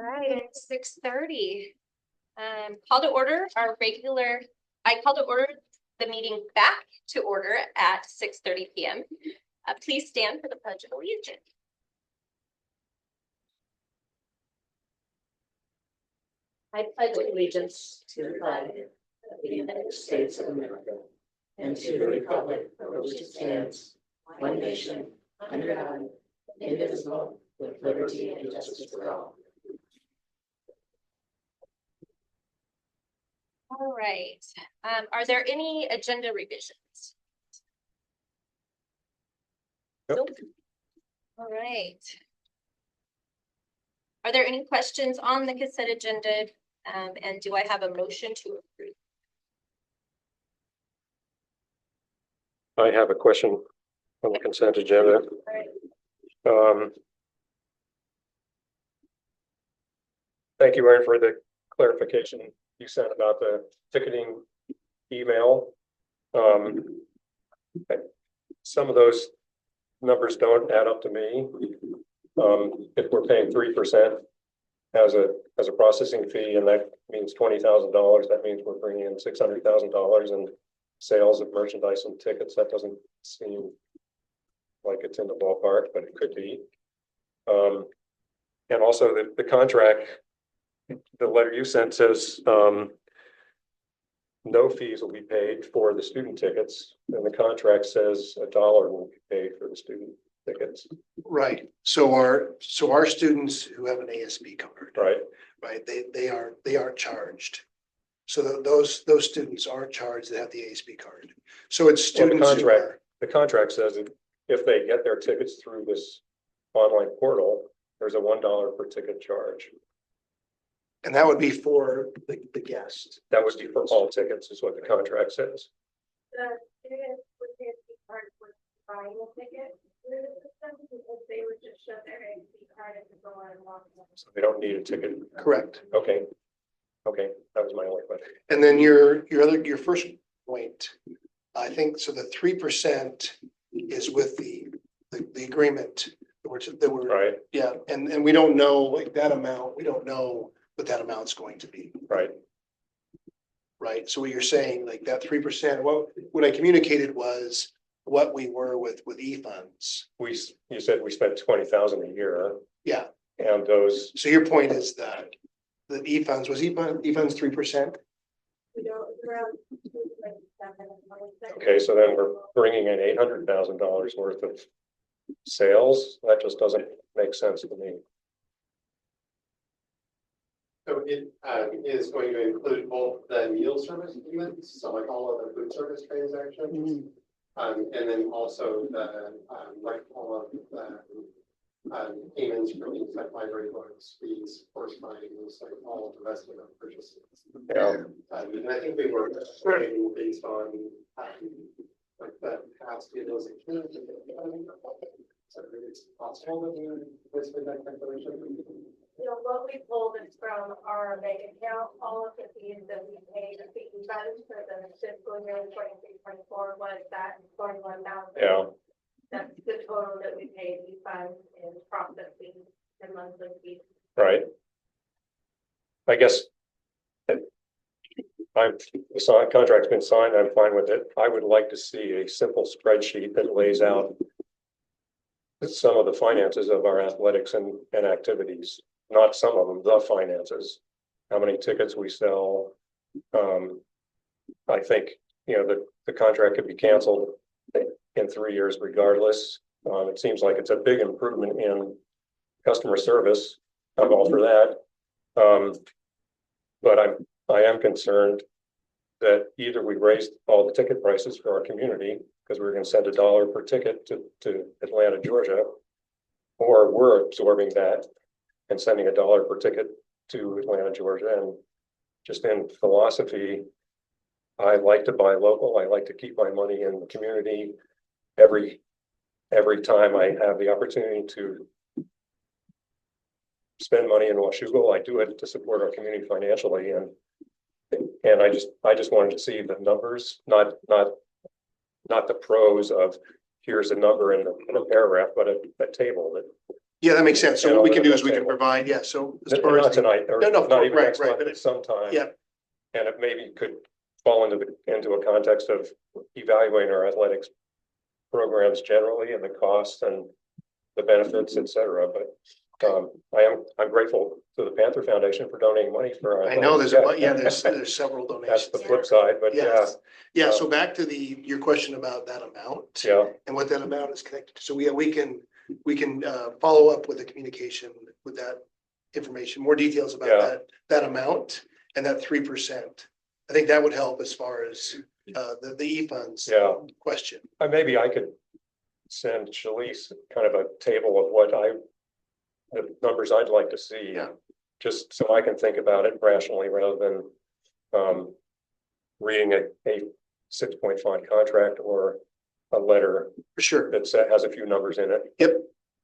All right, it's 6:30. Call to order our regular, I call to order the meeting back to order at 6:30 p.m. Please stand for the Pledge of Allegiance. I pledge allegiance to the flag of the United States of America and to the republic for which it stands, one nation, under God, indivisible, with liberty and justice for all. All right. Are there any agenda revisions? Nope. All right. Are there any questions on the consent agenda? And do I have a motion to approve? I have a question on the consent agenda. All right. Thank you, Erin, for the clarification you sent about the ticketing email. Some of those numbers don't add up to me. If we're paying 3% as a processing fee, and that means $20,000, that means we're bringing in $600,000 in sales of merchandise and tickets. That doesn't seem like it's in the ballpark, but it could be. And also the contract, the letter you sent says no fees will be paid for the student tickets, and the contract says $1 will be paid for the student tickets. Right. So our students who have an ASB card, right, they are charged. So those students are charged that have the ASB card. So it's students. Well, the contract says that if they get their tickets through this online portal, there's a $1 per ticket charge. And that would be for the guest. That would be for all tickets, is what the contract says. The students with the ASB card would buying a ticket through the system, because they would just show their ASB card and go on and walk. So they don't need a ticket. Correct. Okay. Okay, that was my only question. And then your first point, I think, so the 3% is with the agreement that we're Right. Yeah, and we don't know like that amount. We don't know what that amount's going to be. Right. Right. So what you're saying, like that 3%, what I communicated was what we were with e-funds. You said we spent $20,000 a year. Yeah. And those. So your point is that the e-funds 3%. We don't around. Okay, so then we're bringing in $800,000 worth of sales. That just doesn't make sense to me. So it is going to include both the meal service payments, so like all of the food service transactions, and then also the like all of the payments for things like library books, fees, correspondence, like all of the rest of the purchases. Yeah. And I think we were starting based on like the past utilization. So it's possible that you with that calculation. You know, what we pulled is from our bank account, all of the fees that we paid the fee funds for the fiscal year 23-24 was that 41,000. Yeah. That's the total that we paid the funds in processing and monthly fees. Right. I guess the contract's been signed. I'm fine with it. I would like to see a simple spreadsheet that lays out some of the finances of our athletics and activities. Not some of them, the finances. How many tickets we sell. I think, the contract could be canceled in 3 years regardless. It seems like it's a big improvement in customer service. I'm all for that. But I am concerned that either we raise all the ticket prices for our community because we're going to send $1 per ticket to Atlanta, Georgia, or we're absorbing that and sending $1 per ticket to Atlanta, Georgia. And just in philosophy, I like to buy local. I like to keep my money in the community. Every time I have the opportunity to spend money in Washougal, I do it to support our community financially. And I just wanted to see the numbers, not the pros of here's a number in a paragraph, but a table Yeah, that makes sense. So And what we I'll can leave do is that we can table. provide, yeah, so as far Not as. the- tonight, or No, no, not even right, next right, month, but but sometime. Yeah, And it maybe could fall into a context of evaluating our athletics programs generally and the costs and the benefits, et cetera. But I'm grateful to the Panther Foundation for donating money for our. I know there's athletics. there's several That's donations. the flip side, but yeah, Yes. Yeah, so back to your question about that amount. yeah, And what that amount is connected to. So we can follow up with the communication with that information, more details about Yeah. that amount and that 3%. I think that would help as far as the E-funds yeah. question. Maybe I could send Shalice kind of a table of the numbers I'd like to see. Yeah. Just so I can think about it rationally rather than reading a 6.5 contract or a letter For sure. that has a few numbers in it. Yep.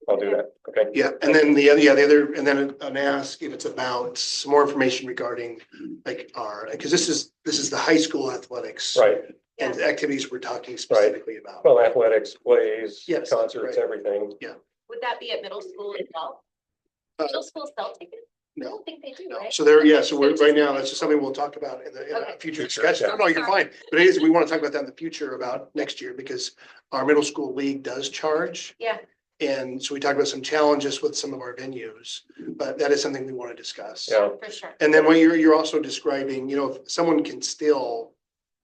I'll do that. Okay. Yeah, and then the other, and then an ask if it's about some more information regarding like because this is the high school athletics. Right. And activities we're talking specifically about. Well, athletics, plays, Yes, concerts, right. everything. Would that be at middle school as well? Middle school sell tickets? I No, don't think they do, no. right? So there, yeah, so Okay, we're just- right now, that's just something we'll talk about in a Okay. future Future, discussion. yeah. No, you're fine. But it is, we want to talk about that in the future about next year because our middle school league does charge. Yeah, And so we talked about some challenges with some of our venues, but that is something we want to discuss. Yeah. for sure. And then what you're also describing, if someone can still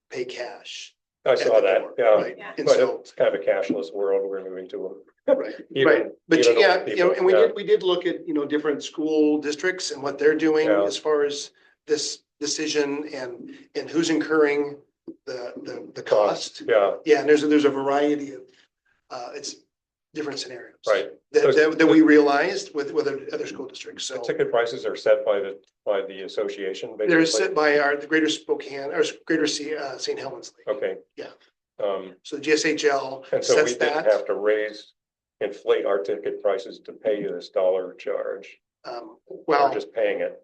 pay cash. I at saw the that, door, yeah. right? Yeah. And But so, it's kind of a cashless world we're moving to. right, Even- right. But even yeah, old people, and yeah. we did look at, different school districts and what they're doing Yeah. as far as this decision and who's incurring the cost. Yeah, Yeah, and there's a variety of, it's different scenarios. right. That we realized with other school districts, so. The ticket prices are set by the association, They're basically. set by the Greater Spokane, or Greater St. Helens League. Okay. Yeah. Um, So GSHL and so we sets didn't that. have to inflate our ticket prices to pay you this dollar charge. We're Well, just paying it.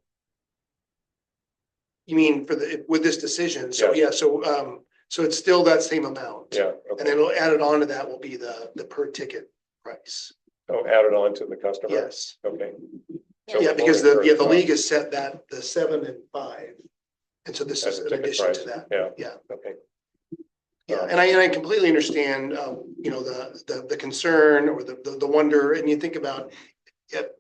you mean with this decision? So, Yeah. yeah, so it's still that same amount. Yeah. And Okay. then it'll added on to that will be the per ticket price. Oh, added on to the customer? Yes. Okay. So Yeah, we're because only the for league has set that, the 7 and 5. And so this That's is the in ticket addition price. to that. Yeah. Yeah. Okay. Yeah, and I completely understand, the concern or the wonder, and you think about it,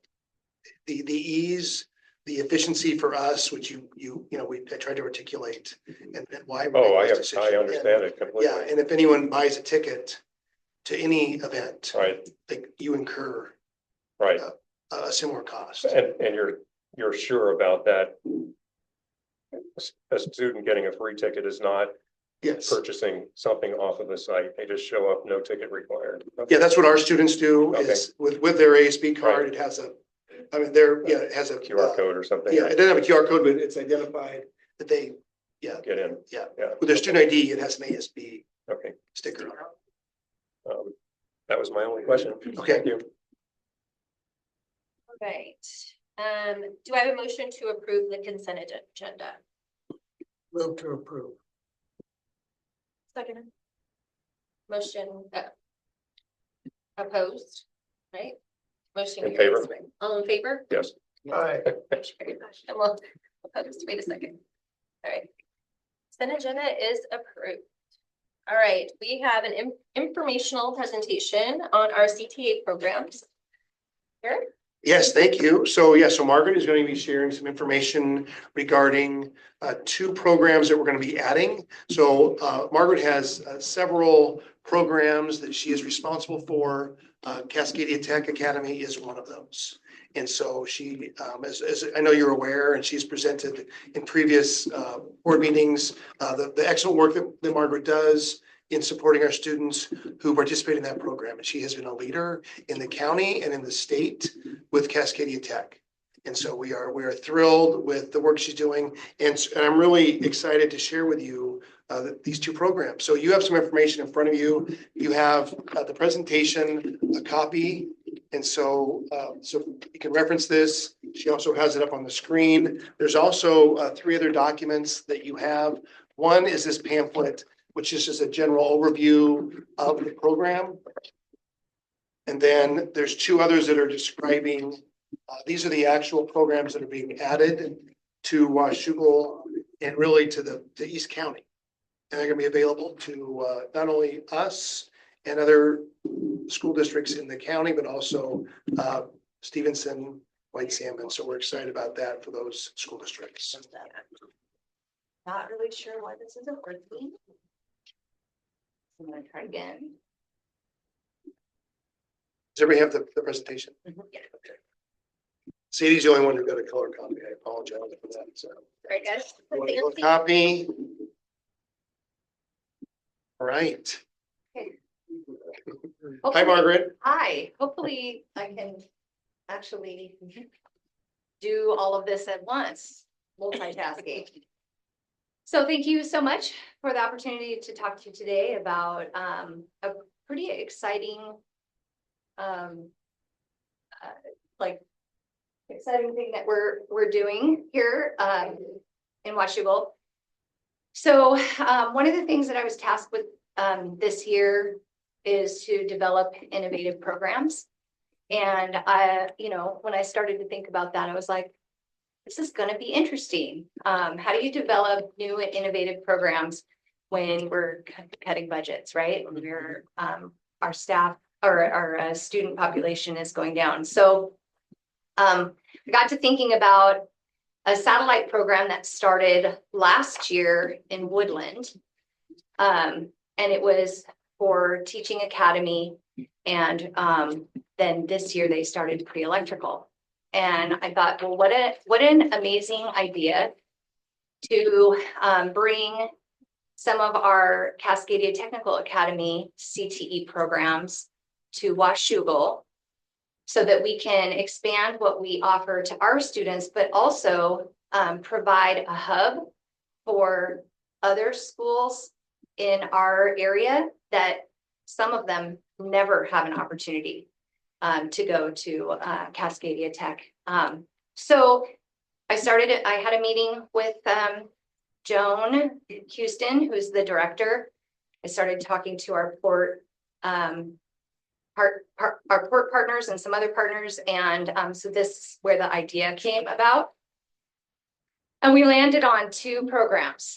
the ease, the efficiency for us, which I tried to articulate and why. we're Oh, making this I decision. understand it completely. Yeah, and if anyone buys a ticket to any event, Right, like you incur right. a similar cost. And you're sure about that? A student getting a free ticket is not Yes. purchasing something off of the site. They just show up, no ticket required. Yeah, that's what our students do is with their ASB card, Right. it has it has a QR code or something. Yeah, it doesn't have a QR code, but it's identified that they, Get in. yeah, Yeah. with their student ID, it has an ASB Okay. sticker on it. That was my only question. Okay. Thank you. All right. Do I have a motion to approve the consent agenda? Move to approve. Second. Motion, opposed, right? Motion In carries. favor? All in favor? Yes. Aye. Motion carries. And we'll opposed, wait a second. All right. Consent agenda is approved. All right, we have an informational presentation on our CTA programs. Here, Yes, thank you. So Margaret is going to be sharing some information regarding 2 programs that we're going to be adding. So Margaret has several programs that she is responsible for. Cascadia Tech Academy is one of those. And so she, as I know you're aware, and she's presented in previous board meetings, the excellent work that Margaret does in supporting our students who participate in that program. And she has been a leader in the county and in the state with Cascadia Tech. And so we are thrilled with the work she's doing. And I'm really excited to share with you these 2 programs. So you have some information in front of you. You have the presentation, a copy. And so you can reference this. She also has it up on the screen. There's also 3 other documents that you have. One is this pamphlet, which is just a general overview of the program. And then there's two others that are describing, these are the actual programs that are being added to Washougal and really to East County. And they're gonna be available to not only us and other school districts in the county, but also Stevenson, White Salmon. So we're excited about that for those school districts. Not really sure why this isn't working. I'm gonna try again. Does everybody have the presentation? Mhm. Yeah. Okay. Sadie's the only one who got a color copy. I apologize for that. So. Very good. You want a color copy? All right. Hi, Margaret. Hi, hopefully I can actually do all of this at once, multitasking. So thank you so much for the opportunity to talk to you today about a pretty exciting exciting thing that we're doing here in Washougal. So one of the things that I was tasked with this year is to develop innovative programs. And when I started to think about that, I was like, this is going to be interesting. How do you develop new and innovative programs when we're cutting budgets, right? When we're our staff or our student population is going down. So I got to thinking about a satellite program that started last year in Woodland. And it was for Teaching Academy. And then this year they started pre-electrical. And I thought, well, what an amazing idea to bring some of our Cascadia Technical Academy CTE programs to Washougal so that we can expand what we offer to our students, but also provide a hub for other schools in our area that some of them never have an opportunity to go to Cascadia Tech. So I had a meeting with Joan Houston, who's the director. I started talking to our port partners and some other partners. And so this is where the idea came about. And we landed on two programs,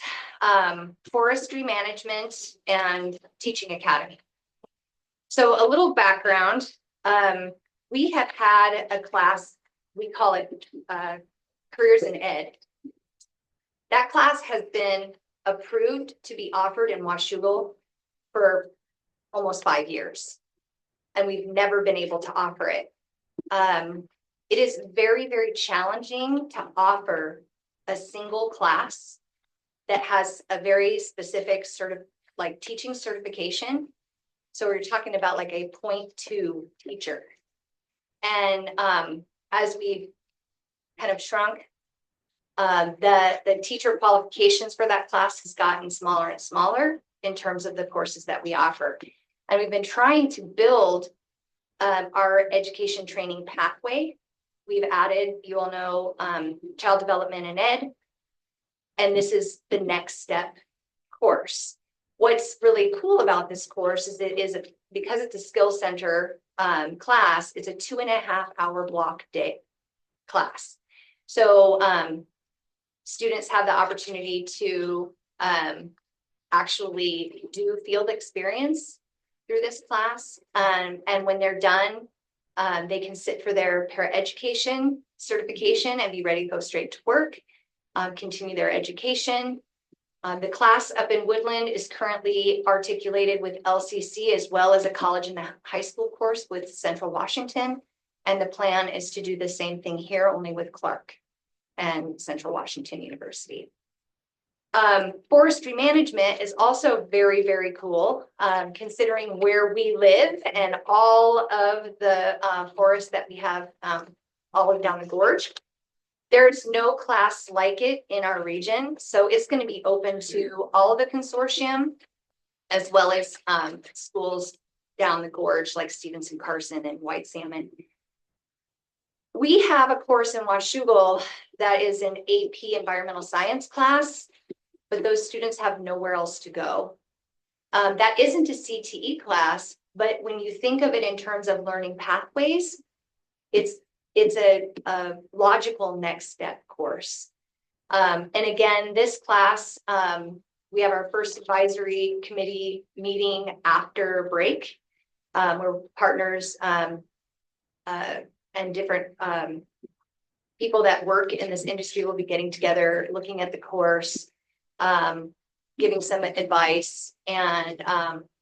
forestry management and Teaching Academy. So a little background, we have had a class, we call it Careers in Ed. That class has been approved to be offered in Washougal for almost 5 years. And we've never been able to offer it. It is very, very challenging to offer a single class that has a very specific sort of like teaching certification. So we're talking about like a 0.2 teacher. And as we kind of shrunk, the teacher qualifications for that class has gotten smaller and smaller in terms of the courses that we offer. And we've been trying to build our education training pathway. We've added, you all know, child development and ed. And this is the next step course. What's really cool about this course is because it's a skill center class, it's a 2.5-hour block day class. So students have the opportunity to actually do field experience through this class. And when they're done, they can sit for their paraeducation certification and be ready to go straight to work, continue their education. The class up in Woodland is currently articulated with LCC as well as a college and high school course with Central Washington. And the plan is to do the same thing here, only with Clark and Central Washington University. Forestry management is also very, very cool, considering where we live and all of the forests that we have all down the gorge. There's no class like it in our region, so it's going to be open to all of the consortium, as well as schools down the gorge like Stevenson, Carson, and White Salmon. We have a course in Washougal that is an AP environmental science class, but those students have nowhere else to go. That isn't a CTE class, But when you think of it in terms of learning pathways, it's a logical next step course. And again, this class, we have our first advisory committee meeting after break. Where partners and different people that work in this industry will be getting together, looking at the course, giving some advice, and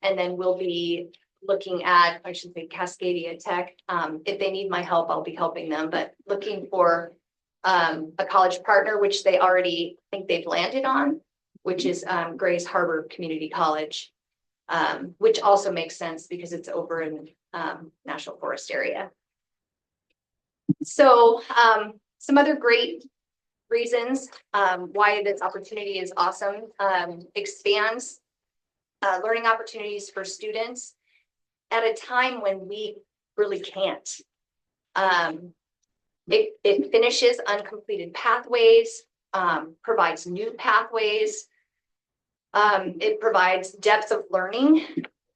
then we'll be looking at, I should say, Cascadia Tech. If they need my help, I'll be helping them, but looking for a college partner, which they already think they've landed on, which is Grays Harbor Community College, which also makes sense because it's over in National Forest area. So some other great reasons why this opportunity is awesome. Expands learning opportunities for students at a time when we really can't. It finishes uncompleted pathways, provides new pathways. It provides depth of learning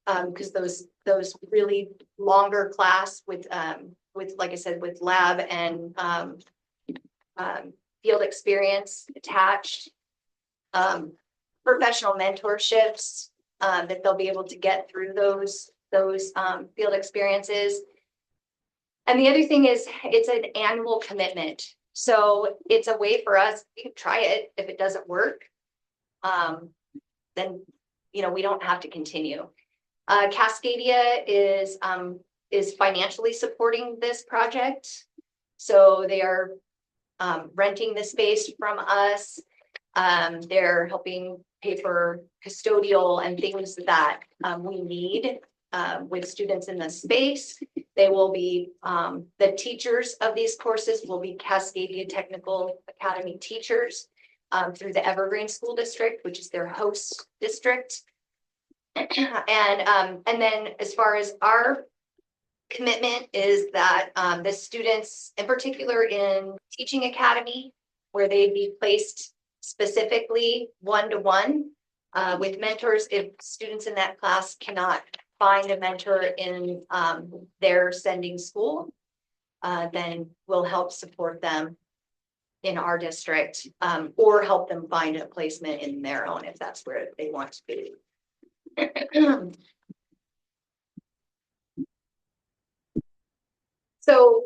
because those really longer class with like I said, with lab and field experience attached, professional mentorships that they'll be able to get through those field experiences. And the other thing is it's an annual commitment. So it's a way for us to try it. If it doesn't work, then, we don't have to continue. Cascadia is financially supporting this project. So they are renting the space from us. They're helping pay for custodial and things that we need with students in the space. They will be, the teachers of these courses will be Cascadia Technical Academy teachers through the Evergreen School District, which is their host district. And then as far as our commitment is that the students, in particular in Teaching Academy, where they'd be placed specifically one-to-one with mentors. If students in that class cannot find a mentor in their sending school, then we'll help support them in our district, or help them find a placement in their own if that's where they want to be. So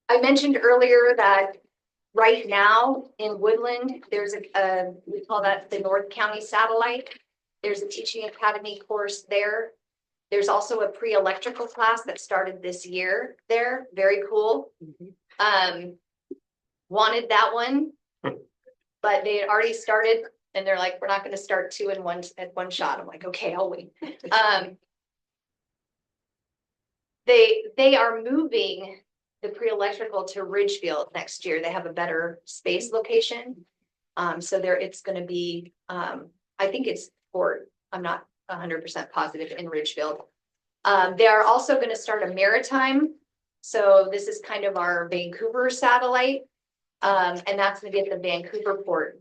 I mentioned earlier that right now in Woodland, there's we call that the North County Satellite. There's a Teaching Academy course there. There's also a pre-electrical class that started this year there. Very cool. Wanted that one, but they had already started and they're like, we're not going to start two at one shot. I'm like, okay, I'll wait. They are moving the pre-electrical to Ridgefield next year. They have a better space location. So it's going to be, I think it's Fort. I'm not 100% positive in Ridgefield. They are also going to start a maritime. So this is kind of our Vancouver satellite. And that's going to be at the Vancouver port.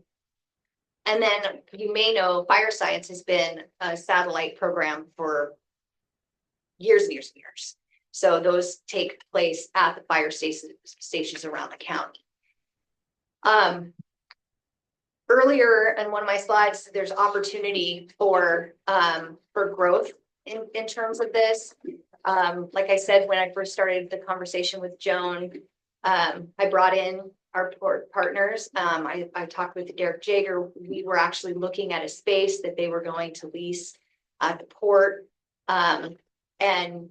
And then you may know Fire Science has been a satellite program for years and years and years. So those take place at the fire stations around the county. Earlier in one of my slides, there's opportunity for growth in terms of this. Like I said, when I first started the conversation with Joan, I brought in our port partners. I talked with Derek Jager. We were actually looking at a space that they were going to lease at the port. And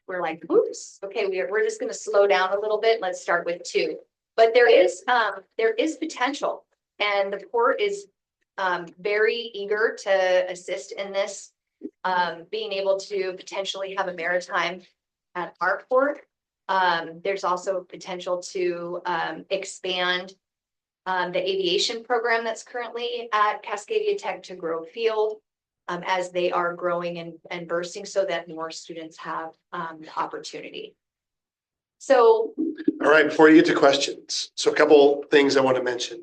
we're like, oops, okay, we're just going to slow down a little bit. Let's start with two. But there is potential, and the port is very eager to assist in this, being able to potentially have a maritime at our port. There's also potential to expand the aviation program that's currently at Cascadia Tech to grow field as they are growing and bursting, so that more students have the opportunity. So, all right, before you get to questions, so a couple things I want to mention.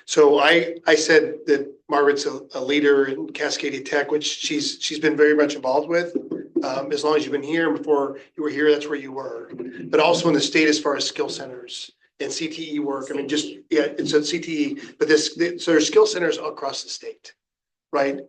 So I said that Margaret's a leader in Cascadia Tech, which she's been very much involved with. As long as you've been here, before you were here, that's where you were. But also in the state as far as skill centers and CTE work. I mean, just, yeah, it's a CTE, but so there's skill centers across the state, right?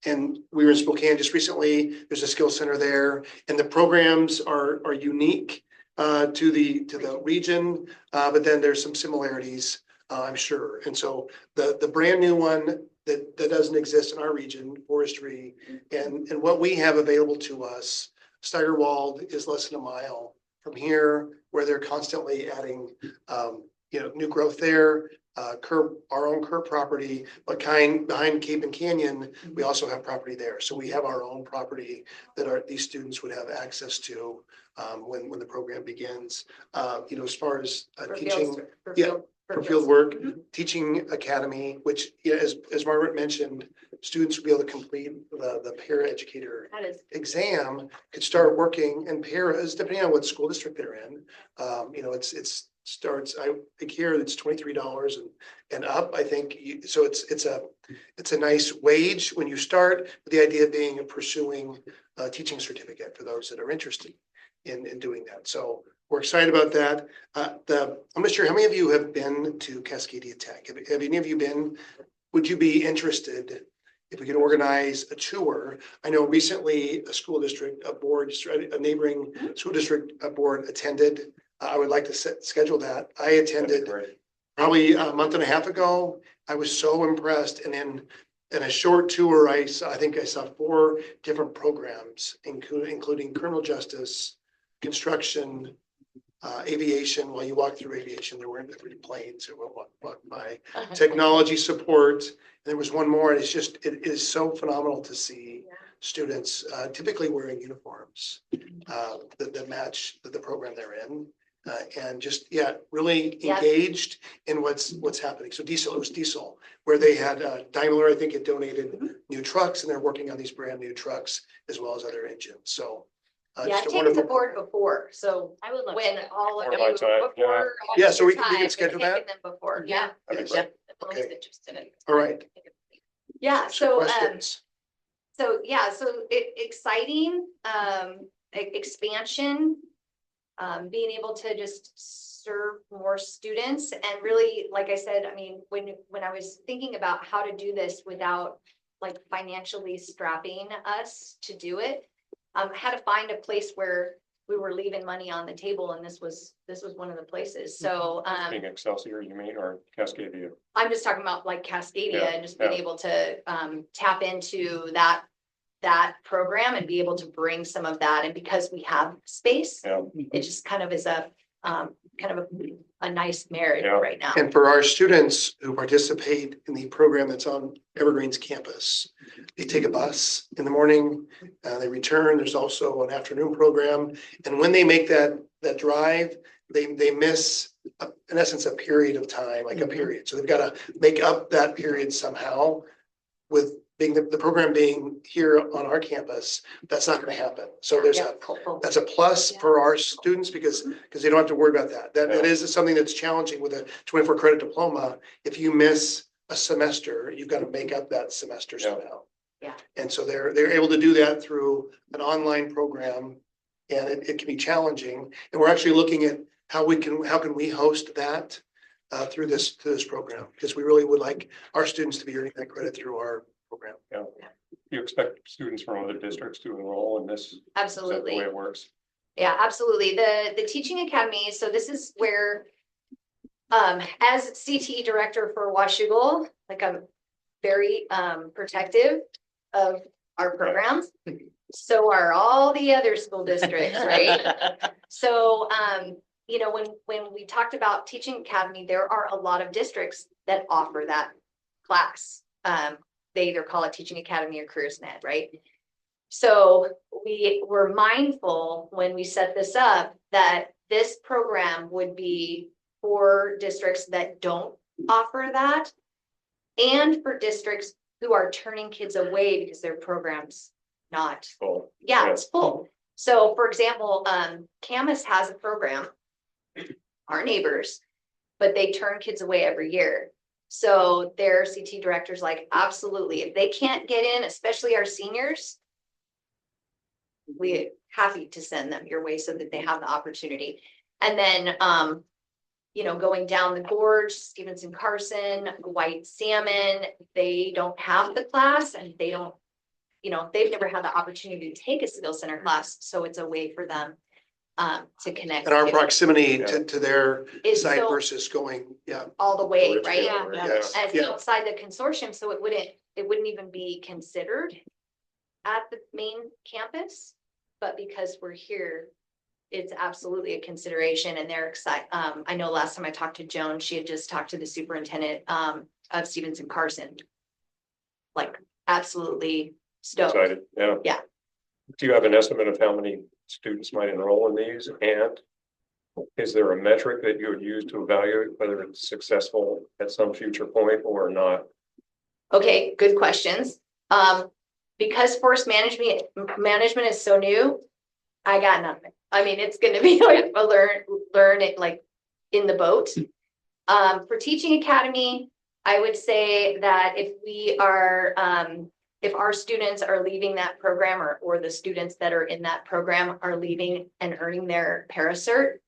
And we were in Spokane just recently. There's a skill center there, and the programs are unique to the region, but then there's some similarities, I'm sure. And so the brand new one that doesn't exist in our region, forestry, and what we have available to us, Steigerwald is less than a mile from here, where they're constantly adding new growth there. Our own curb property, but behind Cape and Canyon, we also have property there. So we have our own property that these students would have access to when the program begins. As far as teaching, for field work, teaching academy, which, as Margaret mentioned, students will be able to complete the para-educator exam, could start working in paras, depending on what school district they're in. It's starts, I think here it's $23 and up. I think so. It's a nice wage when you start. The idea being of pursuing a teaching certificate for those that are interested in doing that. So we're excited about that. I'm not sure how many of you have been to Cascadia Tech. Have any of you been? Would you be interested if we could organize a tour? I know recently a neighboring school district board attended. I would like to schedule that. I attended probably a month and a half ago. I was so impressed. And in a short tour, I think I saw 4 different programs, including criminal justice, construction, aviation. While you walk through aviation, there weren't 3 planes or walk by. Technology support. And there was one more. And it is so phenomenal to see students typically wearing uniforms that match the program they're in. And just, really engaged in what's happening. So it was Diesel, where they had Daimler, I think, had donated new trucks, and they're working on these brand new trucks as well as other engines. So I've taken the board before, so I would love when to. all of Before you, my time, before. Yeah, so we can your time, schedule I've that? taken them before, Yeah. That'd be Yeah. great. If anyone's interested in it. All right. Yeah, So so questions? exciting, expansion, being able to just serve more students. And really, like I said, I mean, when I was thinking about how to do this without like financially strapping us to do it, I had to find a place where we were leaving money on the table, and this was one of the places. So Being Excelsior, you mean, or Cascadia? I'm just talking about like Cascadia Yeah, and just being able to tap into that program and be able to bring some of that. And because we have space, it just kind of is a nice marriage right now. And for our students who participate in the program that's on Evergreen's campus, they take a bus in the morning, they return. There's also an afternoon program. And when they make that drive, they miss, in essence, a period of time, like a period. So they've got to make up that period somehow. With being the program being here on our campus, that's not going to happen. So that's a plus for our students because they don't have to worry about that. That is something that's challenging with a 24 credit diploma. If you miss a semester, you've got to make up that semester somehow. Yeah. And so they're able to do that through an online program, and it can be challenging. And we're actually looking at how can we host that through this program, because we really would like our students to be earning that credit through our program. Yeah. You expect students from other districts to enroll in this? Absolutely. Is that the way it works? Yeah, absolutely. The teaching academy. So this is where, as CTE director for Washougal, like I'm very protective of our programs. So are all the other school districts, right? So, when we talked about teaching academy, there are a lot of districts that offer that class. They either call it teaching academy or careers net, right? So we were mindful when we set this up that this program would be for districts that don't offer that, and for districts who are turning kids away because their program's not Full. Yeah, it's full. So for example, Camas has a program, our neighbors, but they turn kids away every year. So their CT director's like, absolutely, if they can't get in, especially our seniors, we're happy to send them your way so that they have the opportunity. And then, going down the gorge, Stevenson Carson, White Salmon, they don't have the class and they don't, they've never had the opportunity to take a skill center class. So it's a way for them to connect. And our proximity to their Is site so- versus going, all the way, Towards right? the- Yes. As Yeah. outside the consortium, so it wouldn't even be considered at the main campus. But because we're here, it's absolutely a consideration and they're excited. I know last time I talked to Joan, she had just talked to the superintendent of Stevenson Carson. Like absolutely stoked. Excited, yeah. Yeah. Do you have an estimate of how many students might enroll in these? And is there a metric that you would use to evaluate whether it's successful at some future point or not? Okay, good questions. Because forest management is so new, I got nothing. I mean, it's gonna be like a learn it like in the boat. For Teaching Academy, I would say that if our students are leaving that program or the students that are in that program are leaving and earning their paracert,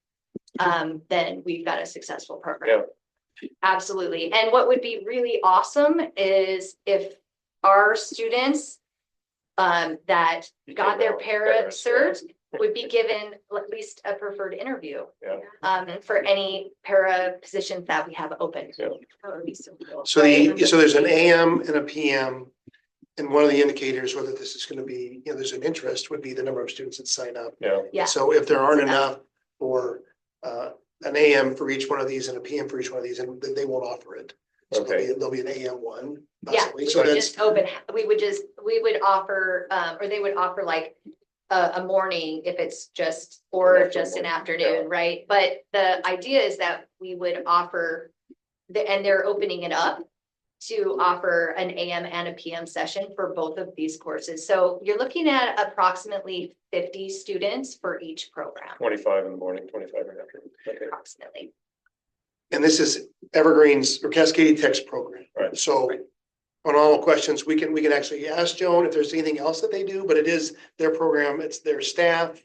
then we've got a successful program. Yeah. Absolutely. And what would be really awesome is if our students that got their paracert would be given at least a preferred interview. Yeah. For any para positions that we have open. Yeah. That would be so cool. so there's an AM and a PM. And one of the indicators whether this is going to be, there's an interest would be the number of students that sign up. Yeah. Yeah. So if there aren't enough for an AM for each one of these and a PM for each one of these, and then they won't offer it. So Okay. there'll be an AM one. Yeah, possibly. we So would that's, just open, we would offer, or they would offer like a morning if it's just, or An just an afternoon, afternoon, right? But the idea is that we would offer and they're opening it up to offer an AM and a PM session for both of these courses. So you're looking at approximately 50 students for each program, 25 in the morning, 25 in the afternoon. Okay. approximately. and this is Evergreen's or Cascade Tech's program. Right. So on all questions, we can actually ask Joan if there's anything else that they do, but it is their program, it's their staff.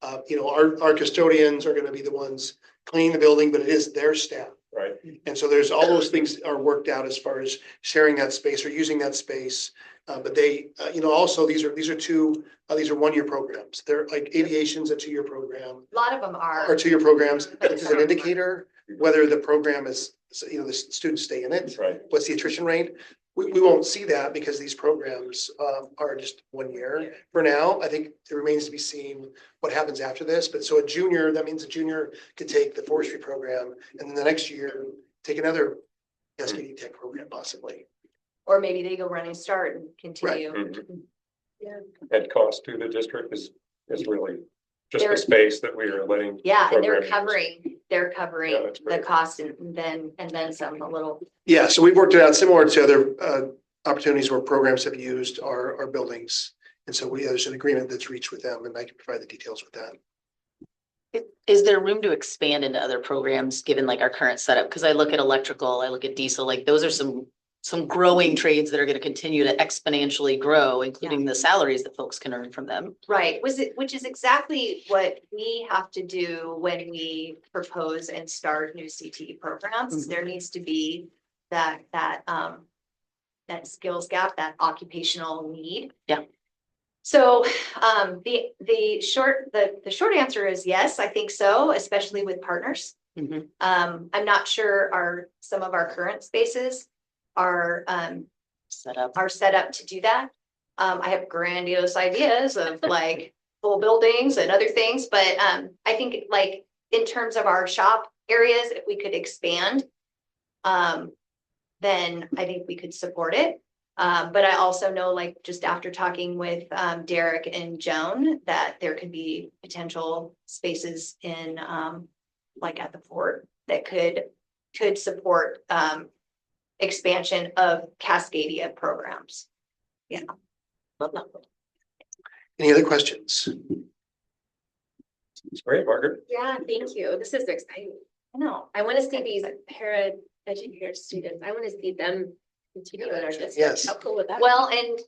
Our custodians are gonna be the ones cleaning the building, but it is their staff. Right. And so there's all those things are worked out as far as sharing that space or using that space. But they, also these are 1-year programs. They're like aviation's a 2-year program. A lot of them Are are. 2-year programs. This is an indicator whether the program is, the students stay in it. That's right. What's the attrition rate? We won't see that because these programs are just 1 year. For now, I think it remains to be seen what happens after this. But so that means a junior could take the forestry program and then the next year take another Cascade Tech program possibly. Or maybe they go running start and continue. Mhm. Yeah. And cost to the district is really just They're- the space that we are letting. Yeah, and they're programming use. covering Yeah, that's the great. cost and then some a little. Yeah, so we've worked it out similar to other opportunities where programs have used our buildings. And so there's an agreement that's reached with them and I can provide the details with that. Is there room to expand into other programs, given like our current setup? Because I look at electrical, I look at diesel, like those are some growing trades that are going to continue to exponentially grow, including the salaries that folks can earn from them. Right, which is exactly what we have to do when we propose and start new CTE programs. Mhm. There needs to be that skills gap, that occupational need. Yeah. So the short answer is yes, I think so, especially with partners. Mhm. I'm not sure some of our current spaces are Set up. set up to do that. I have grandiose ideas of like full buildings and other things, but I think like in terms of our shop areas, if we could expand, then I think we could support it. But I also know, like, just after talking with Derek and Joan, that there could be potential spaces in like at the fort that could support expansion of Cascadia programs. Yeah. Any other questions? It's great, Margaret. Yeah, thank you. This is exciting. I know. I want to see these para-educator students. I want to see them continue in our district. Yes. How cool would that be? Well, and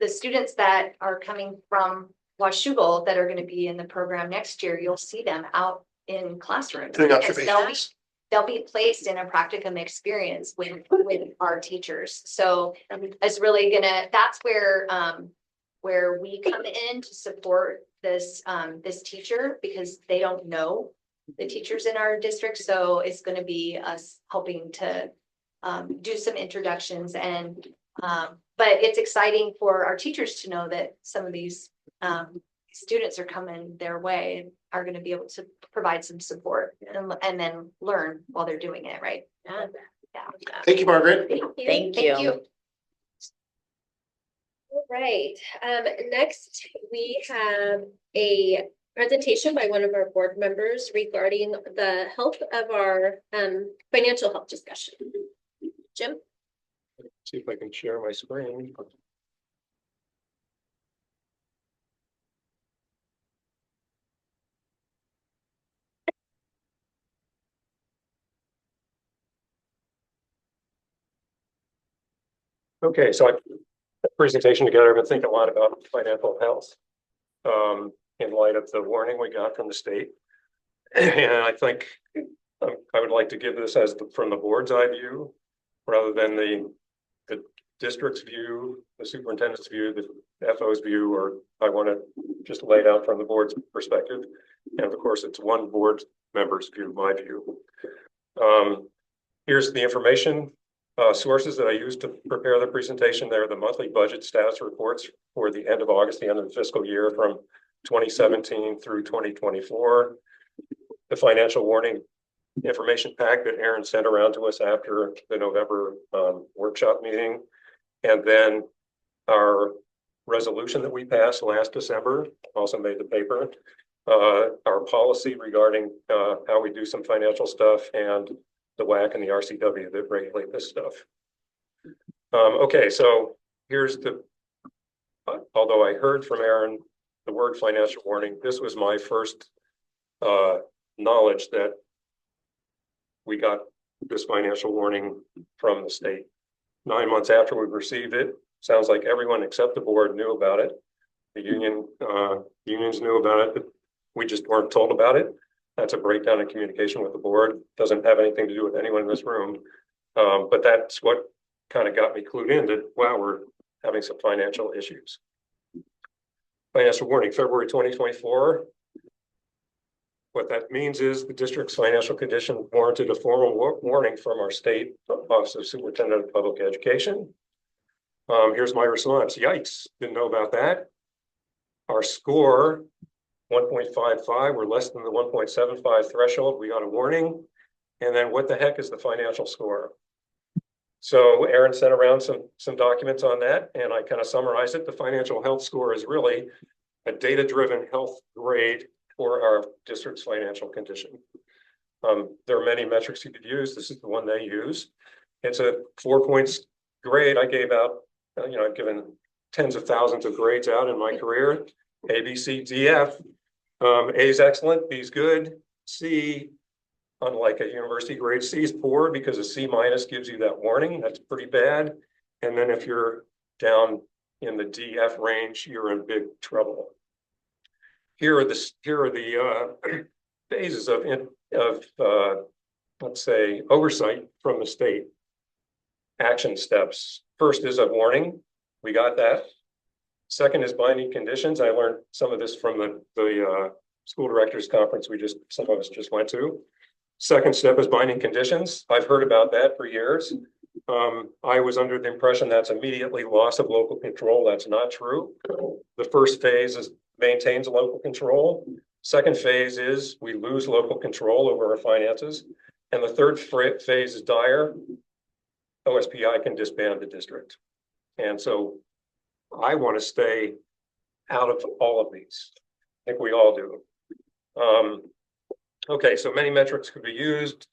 the students that are coming from Washougal that are going to be in the program next year, you'll see them out in classrooms. Doing because observations. They'll be placed in a practicum experience with our teachers. So it's really that's where we come in to support this teacher, because they don't know the teachers in our district. So it's going to be us helping to do some introductions but it's exciting for our teachers to know that some of these students are coming their way and are going to be able to provide some support and then learn while they're doing it, right? Yeah. Thank you, Margaret. Thank you. All right, next we have a presentation by one of our board members regarding the health of our financial health discussion. Jim? See if I can share my screen. Okay, so I put a presentation together. I've been thinking a lot about financial health in light of the warning we got from the state. And I think I would like to give this as from the board's eye view, rather than the district's view, the superintendent's view, the FO's view, or I want to just lay it out from the board's perspective. And of course, it's one board member's view, my view. Here's the information sources that I used to prepare the presentation. They're the monthly budget status reports for the end of August, the end of the fiscal year from 2017 through 2024. The financial warning information pack that Aaron sent around to us after the November workshop meeting. And then our resolution that we passed last December also made the paper. Our policy regarding how we do some financial stuff, and the WAC and the RCW that regulate this stuff. Okay, so here's although I heard from Aaron the word financial warning, this was my first knowledge that we got this financial warning from the state. 9 months after we received it, sounds like everyone except the board knew about it. The unions knew about it, but we just weren't told about it. That's a breakdown in communication with the board. Doesn't have anything to do with anyone in this room. But that's what kind of got me clued in that, wow, we're having some financial issues. Financial warning, February 2024. What that means is the district's financial condition warranted a formal warning from our state Office of Superintendent of Public Education. Here's my response. Yikes, didn't know about that. Our score, 1.55, we're less than the 1.75 threshold. We got a warning. And then what the heck is the financial score? So Aaron sent around some documents on that, and I kind of summarized it. The financial health score is really a data-driven health grade for our district's financial condition. There are many metrics you could use. This is the one they use. It's a 4 points grade I gave out. I've given tens of thousands of grades out in my career. A, B, C, D, F. A is excellent, B is good. C, unlike a university grade, C is poor because a C minus gives you that warning. That's pretty bad. And then if you're down in the D, F range, you're in big trouble. Here are the phases of let's say, oversight from the state. Action steps. First is a warning. We got that. Second is binding conditions. I learned some of this from the school directors conference some of us just went to. Second step is binding conditions. I've heard about that for years. I was under the impression that's immediately loss of local control. That's not true. The first phase maintains local control. Second phase is we lose local control over our finances. And the third phase is dire. OSPI can disband the district. And so I want to stay out of all of these. I think we all do. Okay, so many metrics could be used.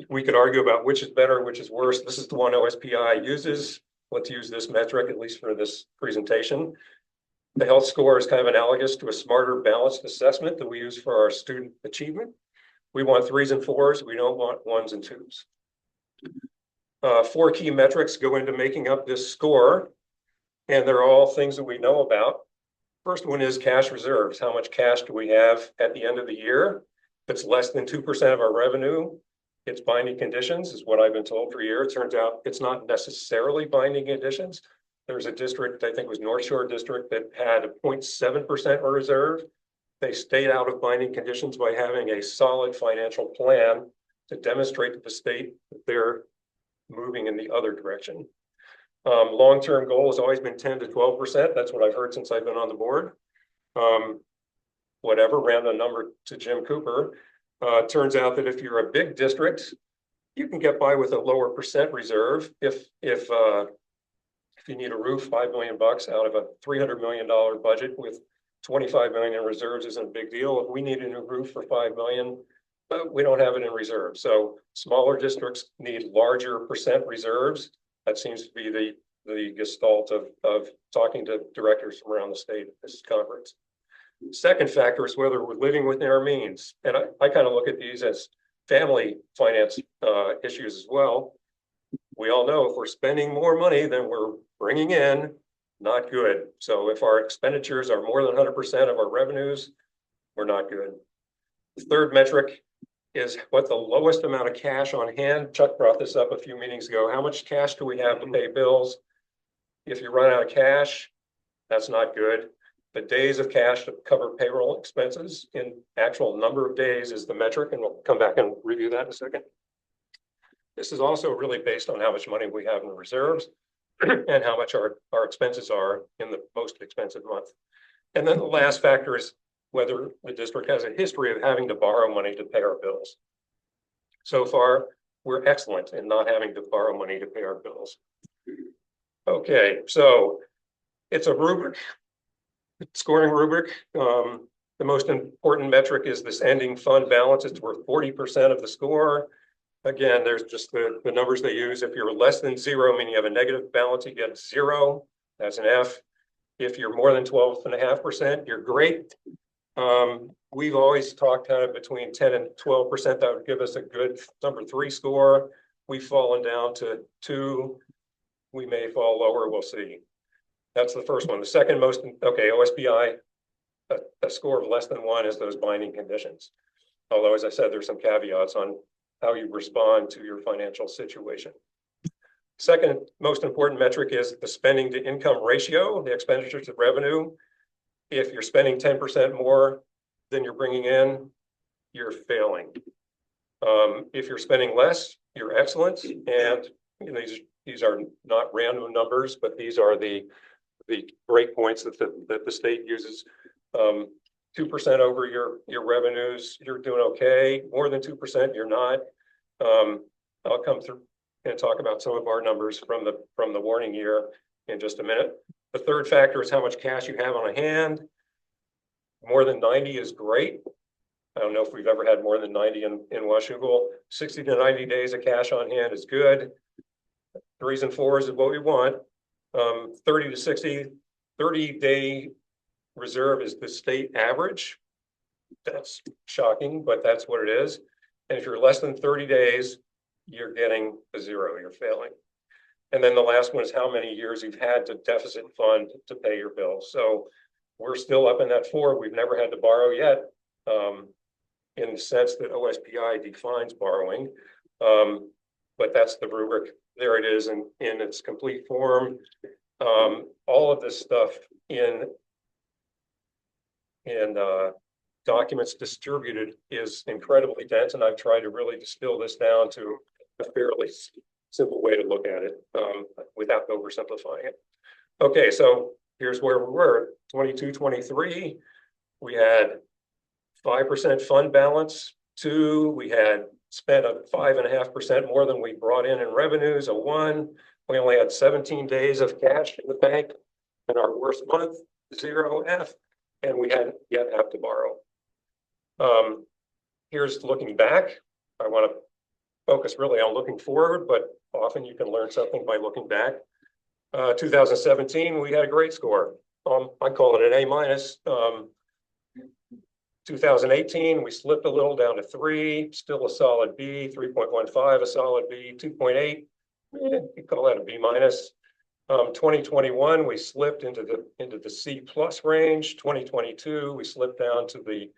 We could argue about which is better, which is worse. This is the one OSPI uses. Let's use this metric, at least for this presentation. The health score is kind of analogous to a smarter, balanced assessment that we use for our student achievement. We want 3s and 4s. We don't want 1s and 2s. 4 key metrics go into making up this score. and they're all things that we know about. First one is cash reserves. How much cash do we have at the end of the year? If it's less than 2% of our revenue, it's binding conditions, is what I've been told for a year. It turns out it's not necessarily binding conditions. There's a district, I think it was North Shore District, that had a 0.7% reserve. They stayed out of binding conditions by having a solid financial plan to demonstrate to the state that they're moving in the other direction. Long-term goal has always been 10 to 12%. That's what I've heard since I've been on the board. Whatever, round a number to Jim Cooper. Turns out that if you're a big district, you can get by with a lower percent reserve. If you need a roof, $5 million out of a $300 million budget with 25 million in reserves isn't a big deal. If we need a new roof for 5 million, we don't have it in reserve. So smaller districts need larger percent reserves. That seems to be the gestalt of talking to directors from around the state at this conference. Second factor is whether we're living within our means. And I kind of look at these as family finance issues as well. We all know if we're spending more money than we're bringing in, not good. So if our expenditures are more than 100% of our revenues, we're not good. The third metric is what the lowest amount of cash on hand. Chuck brought this up a few meetings ago. How much cash do we have to pay bills? If you run out of cash, that's not good. The days of cash to cover payroll expenses in actual number of days is the metric, and we'll come back and review that in a second. This is also really based on how much money we have in reserves and how much our expenses are in the most expensive month. And then the last factor is whether the district has a history of having to borrow money to pay our bills. So far, we're excellent in not having to borrow money to pay our bills. Okay, so it's a rubric, scoring rubric. The most important metric is this ending fund balance. It's worth 40% of the score. Again, there's just the numbers they use. If you're less than 0, meaning you have a negative balance, you get 0. That's an F. If you're more than 12.5%, you're great. We've always talked kind of between 10 and 12%. That would give us a good number 3 score. We've fallen down to 2. We may fall lower. We'll see. That's the first one. The second most, okay, OSBI, a score of less than 1 is those binding conditions. Although, as I said, there's some caveats on how you respond to your financial situation. Second most important metric is the spending to income ratio, the expenditure to revenue. If you're spending 10% more than you're bringing in, you're failing. If you're spending less, you're excellent. And you know, these are not random numbers, but these are the break points that the state uses. 2% over your revenues, you're doing okay. More than 2%, you're not. I'll come through and talk about some of our numbers from the warning year in just a minute. The third factor is how much cash you have on hand. More than 90 is great. I don't know if we've ever had more than 90 in Washougal. 60 to 90 days of cash on hand is good. 3s and 4s is what we want. 30 to 60, 30-day reserve is the state average. That's shocking, but that's what it is. And if you're less than 30 days, you're getting a 0, you're failing. And then the last one is how many years you've had to deficit fund to pay your bills. So we're still up in that 4. We've never had to borrow yet, in the sense that OSPI defines borrowing. But that's the rubric. There it is in its complete form. All of this stuff in documents distributed is incredibly dense, and I've tried to really distill this down to a fairly simple way to look at it without oversimplifying it. Okay, so here's where we were. 22, 23, we had 5% fund balance. 2, we had spent a 5.5% more than we brought in revenues. A 1, we only had 17 days of cash in the bank. In our worst month, 0 F, and we hadn't yet have to borrow. Here's looking back. I want to focus really on looking forward, but often you can learn something by looking back. 2017, we had a great score. I call it an A-. 2018, we slipped a little down to 3, still a solid B. 3.15, a solid B. 2.8, you call that a B-. 2021, we slipped into the C+ range. 2022, we slipped down to the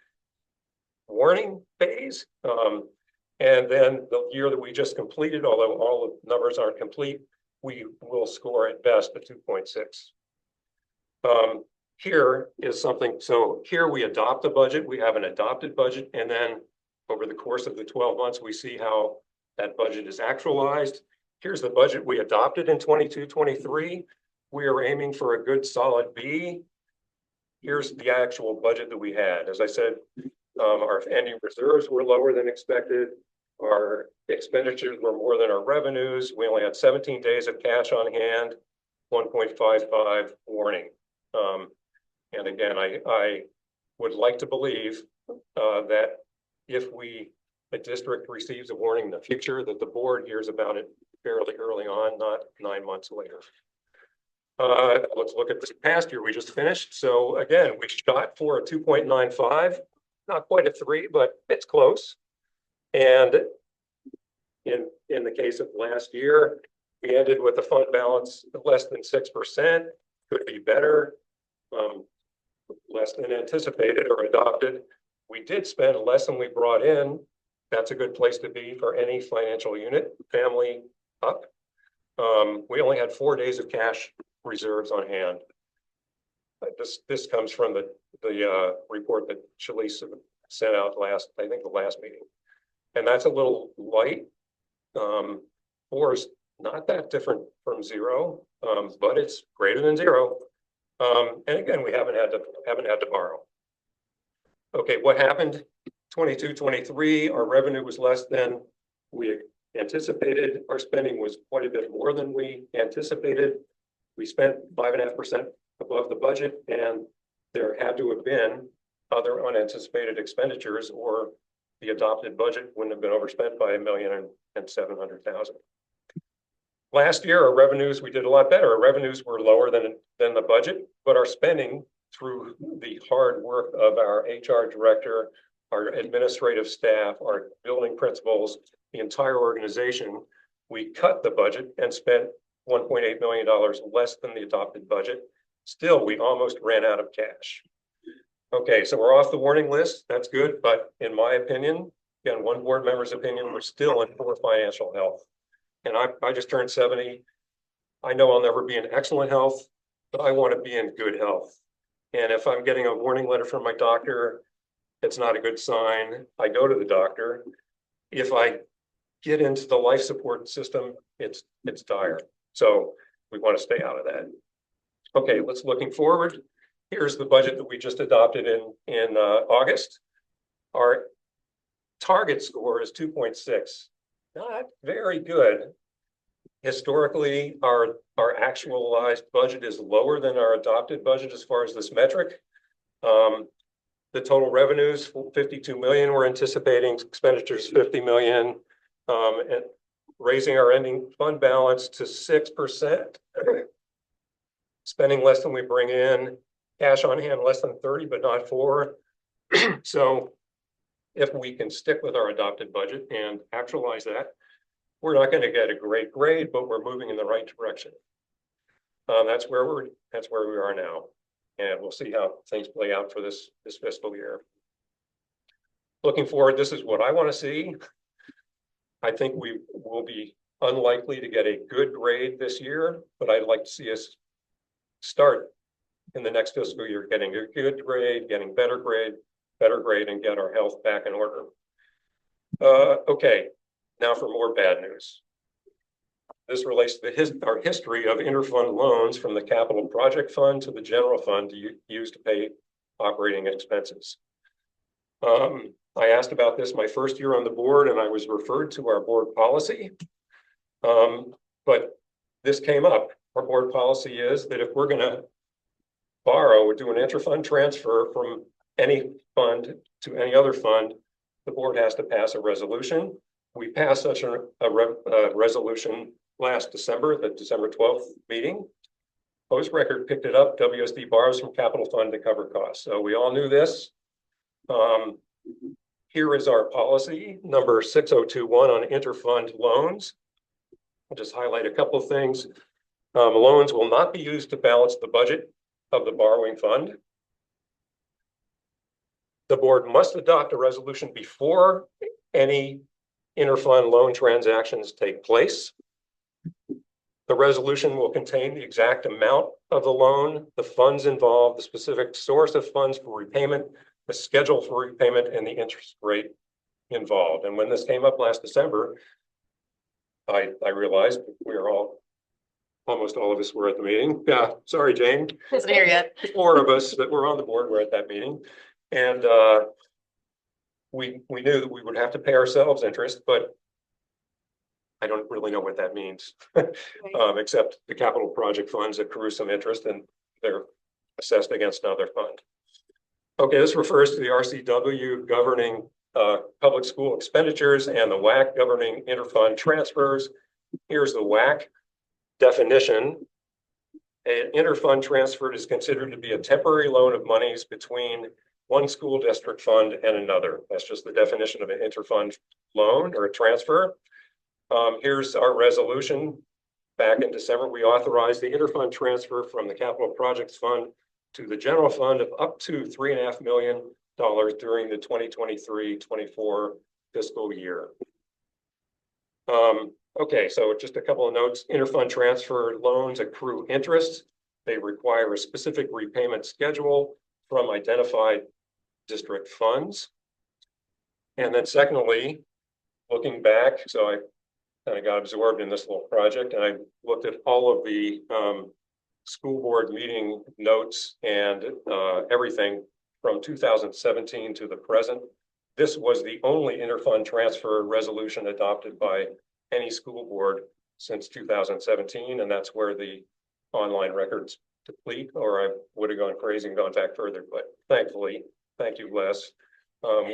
warning phase. And then the year that we just completed, although all the numbers aren't complete, we will score at best a 2.6. Here is something, so here we adopt a budget, we have an adopted budget, and then over the course of the 12 months, we see how that budget is actualized. Here's the budget we adopted in 22-23. We are aiming for a good solid B. Here's the actual budget that we had. As I said, our ending reserves were lower than expected. Our expenditures were more than our revenues. We only had 17 days of cash on hand, 1.55 warning. And again, I would like to believe that if a district receives a warning in the future, that the board hears about it fairly early on, not 9 months later. Let's look at this past year we just finished. So again, we shot for a 2.95, not quite a 3, but it's close. And in the case of last year, we ended with a fund balance of less than 6%, could be better, less than anticipated or adopted. We did spend less than we brought in. That's a good place to be for any financial unit, family up. We only had 4 days of cash reserves on hand. This comes from the report that Shalise sent out I think the last meeting. And that's a little light. 4 is not that different from 0, but it's greater than 0. And again, we haven't had to borrow. Okay, what happened? 22-23, our revenue was less than we anticipated. Our spending was quite a bit more than we anticipated. We spent 5.5% above the budget, and there had to have been other unanticipated expenditures, or the adopted budget wouldn't have been overspent by $1,700,000. Last year, our revenues, we did a lot better. Our revenues were lower than the budget, but our spending, through the hard work of our HR director, our administrative staff, our building principals, the entire organization, we cut the budget and spent $1.8 million less than the adopted budget. Still, we almost ran out of cash. Okay, so we're off the warning list. That's good, but in my opinion, again, one board member's opinion, we're still in poor financial health. And I just turned 70. I know I'll never be in excellent health, but I want to be in good health. And if I'm getting a warning letter from my doctor, it's not a good sign. I go to the doctor. If I get into the life support system, it's dire. So we want to stay out of that. Okay, let's looking forward. Here's the budget that we just adopted in August. Our target score is 2.6. Not very good. Historically, our actualized budget is lower than our adopted budget as far as this metric. The total revenues, 52 million, we're anticipating expenditures 50 million, and raising our ending fund balance to 6%. Spending less than we bring in, cash on hand less than 30, but not 4. So if we can stick with our adopted budget and actualize that, we're not going to get a great grade, but we're moving in the right direction. That's where we are now, and we'll see how things play out for this fiscal year. Looking forward, this is what I want to see. I think we will be unlikely to get a good grade this year, but I'd like to see us start in the next fiscal year getting a good grade, getting better grade, and get our health back in order. Okay, now for more bad news. This relates to our history of interfund loans from the capital project fund to the general fund to use to pay operating expenses. I asked about this my first year on the board, and I was referred to our board policy. But this came up. Our board policy is that if we're going to borrow or do an interfund transfer from any fund to any other fund, the board has to pass a resolution. We passed such a resolution last December, the December 12th meeting. Post record picked it up. WSD borrows from capital fund to cover costs. So we all knew this. Here is our policy, number 6021 on interfund loans. I'll just highlight a couple of things. Loans will not be used to balance the budget of the borrowing fund. The board must adopt a resolution before any interfund loan transactions take place. The resolution will contain the exact amount of the loan, the funds involved, the specific source of funds for repayment, the schedule for repayment, and the interest rate involved. And when this came up last December, I realized we were almost all of us were at the meeting. Yeah, sorry, Jane. Wasn't here yet. 4 of us that were on the board were at that meeting. And we knew that we would have to pay ourselves interest, but I don't really know what that means, except the capital project funds accrue some interest and they're assessed against another fund. Okay, this refers to the RCW governing public school expenditures and the WAC governing interfund transfers. Here's the WAC definition. An interfund transfer is considered to be a temporary loan of monies between one school district fund and another. That's just the definition of an interfund loan or a transfer. Here's our resolution. Back in December, we authorized the interfund transfer from the capital projects fund to the general fund of up to $3.5 million during the 2023-24 fiscal year. Okay, so just a couple of notes. Interfund transfer loans accrue interest. They require a specific repayment schedule from identified district funds. And then secondly, looking back, so I kind of got absorbed in this little project and I looked at all of the school board meeting notes and everything from 2017 to the present. This was the only interfund transfer resolution adopted by any school board since 2017, and that's where the online records deplete, or I would have gone crazy and gone back further, but thankfully, thank you, Les.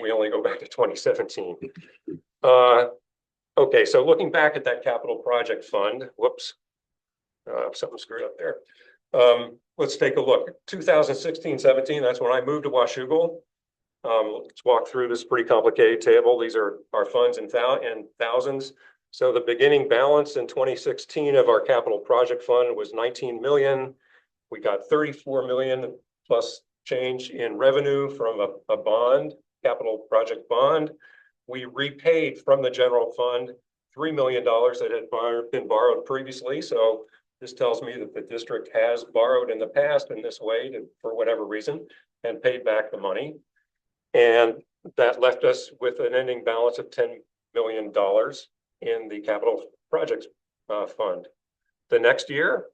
We only go back to 2017. Okay, so looking back at that capital project fund, whoops, something screwed up there. Let's take a look. 2016-17, that's when I moved to Washougal. Let's walk through this pretty complicated table. These are our funds in thousands. So the beginning balance in 2016 of our capital project fund was 19 million. We got 34 million plus change in revenue from a bond, capital project bond. We repaid from the general fund $3 million that had been borrowed previously. So this tells me that the district has borrowed in the past in this way for whatever reason and paid back the money. And that left us with an ending balance of $10 million in the capital projects fund. The next year,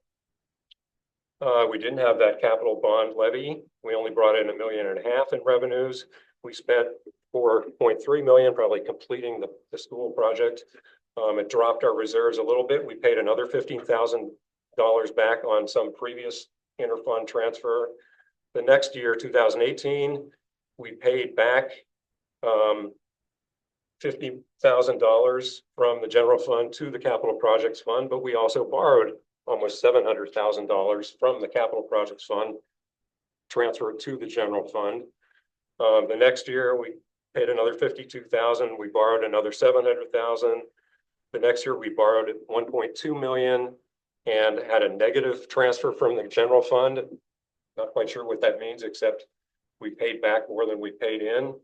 we didn't have that capital bond levy. We only brought in $1.5 million in revenues. We spent $4.3 million, probably completing the school project. It dropped our reserves a little bit. We paid another $15,000 back on some previous interfund transfer. The next year, 2018, we paid back $50,000 from the general fund to the capital projects fund, but we also borrowed almost $700,000 from the capital projects fund, transferred to the general fund. The next year, we paid another $52,000. We borrowed another $700,000. The next year, we borrowed at $1.2 million and had a negative transfer from the general fund. Not quite sure what that means, except we paid back more than we paid in.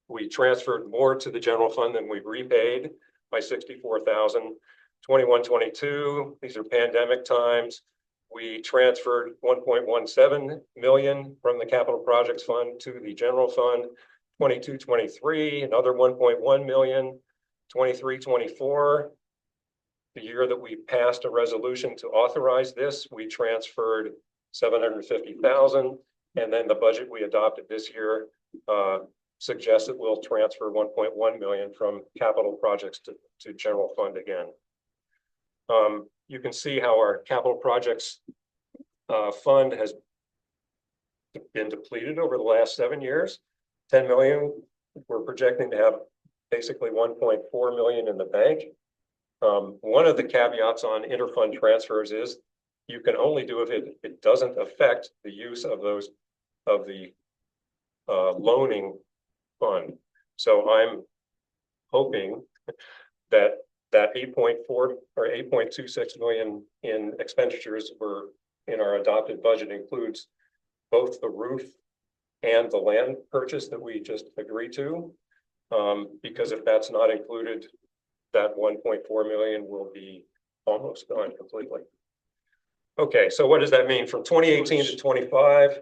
We transferred more to the general fund than we repaid by $64,000. 21-22, these are pandemic times. We transferred $1.17 million from the capital projects fund to the general fund. 22-23, another $1.1 million. 23-24, the year that we passed a resolution to authorize this, we transferred $750,000. And then the budget we adopted this year suggests that we'll transfer $1.1 million from capital projects to general fund again. You can see how our capital projects fund has been depleted over the last 7 years. 10 million, we're projecting to have basically 1.4 million in the bank. One of the caveats on interfund transfers is you can only do if it doesn't affect the use of the loaning fund. So I'm hoping that that 8.4 or 8.26 million in expenditures were in our adopted budget includes both the roof and the land purchase that we just agreed to. Because if that's not included, that 1.4 million will be almost gone completely. Okay, so what does that mean from 2018 to 25?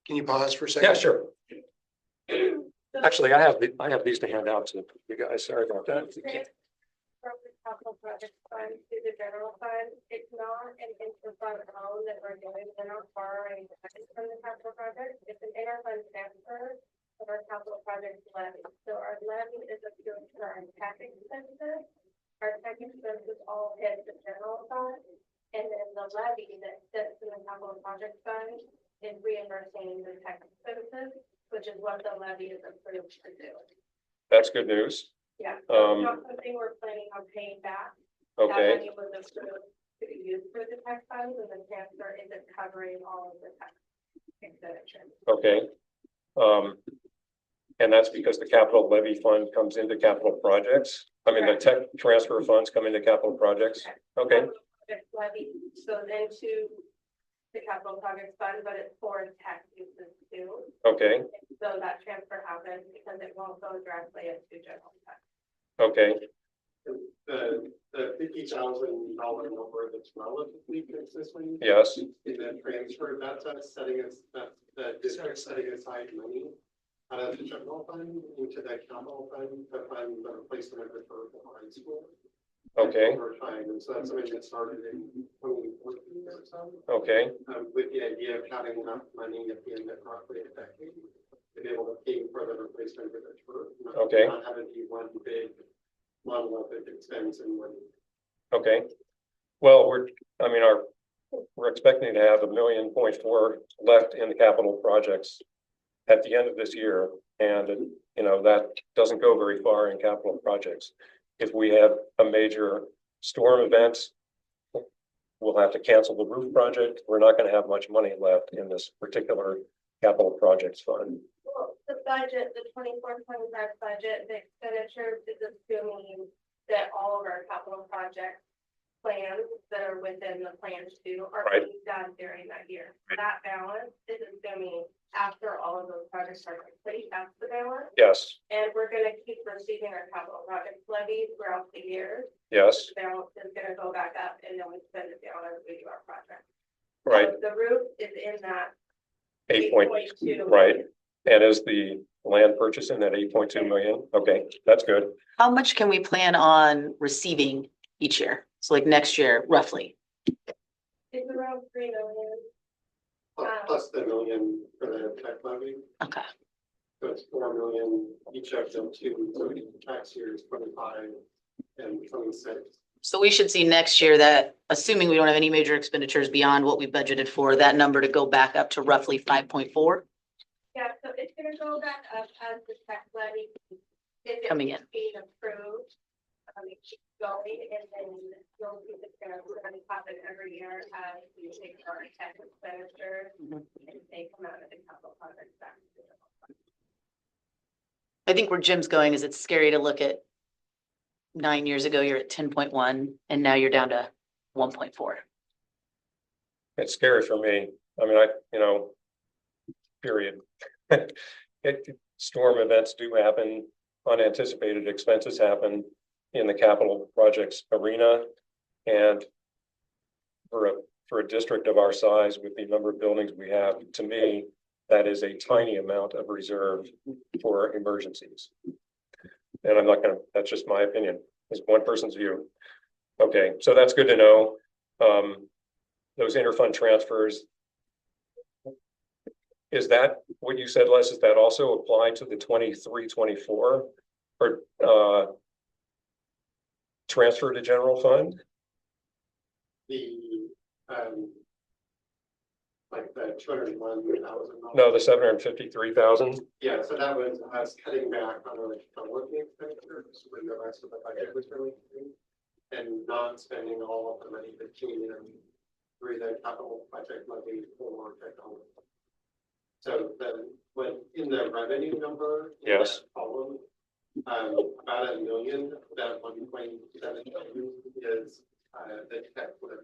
Can you pause for a second? Yeah, sure. Actually, I have these to hand out to you guys. Sorry about that. From the capital project fund to the general fund, it's not an interfund loan that we're doing, we're not borrowing from the capital project, it's an interfund transfer of our capital project levy. So our levy is appealing to our tech expenses. Our tech expenses all hit the general fund, and then the levy that sits in the capital project fund is reimbursing the tech expenses, which is what the levy is approved to do. That's good news. Yeah, so it's not something we're planning on paying back. That Okay, money was approved to be used for the tax funds, and the transfer isn't covering all of the tax expenditures. okay. And that's because the capital levy fund comes into capital projects. I mean, the tech transfer funds come into capital projects. Okay, It's levy goes into the capital projects fund, but it's for tax uses too. okay, So that transfer happens because it won't go directly into general fund. okay, The $50,000 number that's relatively consistent. yes, In that transfer, that's us setting us, that district setting aside money out of the general fund into that capital fund to fund the replacement of the high school. okay, Over time, and so that's something that started in 2014 or so, okay, with the idea of having enough money at the end of roughly a decade to be able to pay for the replacement of the turf. Okay. Not having to be one big monolithic expense and money. okay. Well, we're expecting to have $1.4 million left in the capital projects at the end of this year. And, you know, that doesn't go very far in capital projects. If we have a major storm event, we'll have to cancel the roof project. We're not going to have much money left in this particular capital projects fund. Well, the budget, the 24-25 budget, the expenditures is assuming that all of our capital project plans that are within the plan two are Right. being done during that year. That balance is assuming after all of those projects are complete, that's the balance. Yes, And we're gonna keep receiving our capital project levies throughout the year. yes, The balance is gonna go back up and then we spend it down as we do our project. right. So the roof is in that 8.2, right. And is the land purchase in that 8.2 million? Okay, that's good. How much can we plan on receiving each year? So like next year, roughly. It's around 3 million. Plus the million for the tech levy. Okay. So it's 4 million each of them two, so the tax years 25 and 26. So we should see next year that, assuming we don't have any major expenditures beyond what we budgeted for, that number to go back up to roughly 5.4 Yeah, so it's gonna go back up as the tax levy. If it's coming in. being approved. It keeps going and then you'll see the transfer that happen every year as we take our tax expenditures Mhm. and they come out of the capital project back. I think where Jim's going is it's scary to look at 9 years ago, you're at 10.1 and now you're down to 1.4. It's scary for me. I mean, period. Storm events do happen, unanticipated expenses happen in the capital projects arena. And for a district of our size with the number of buildings we have, to me, that is a tiny amount of reserve for emergencies. And I'm not gonna, that's just my opinion, it's one person's view. Okay, so that's good to know. Those interfund transfers. Is that what you said, Les? Does that also apply to the 23-24 or transfer to general fund? The like the 201,000. No, the 753,000. Yeah, so that was us cutting back on our technology expenditures when the rest of the budget was really good, and not spending all of the money that came in through the capital project levy for technology. So when in the revenue number, in Yes. that column, about $1 million, about 1.7 is the tech levy.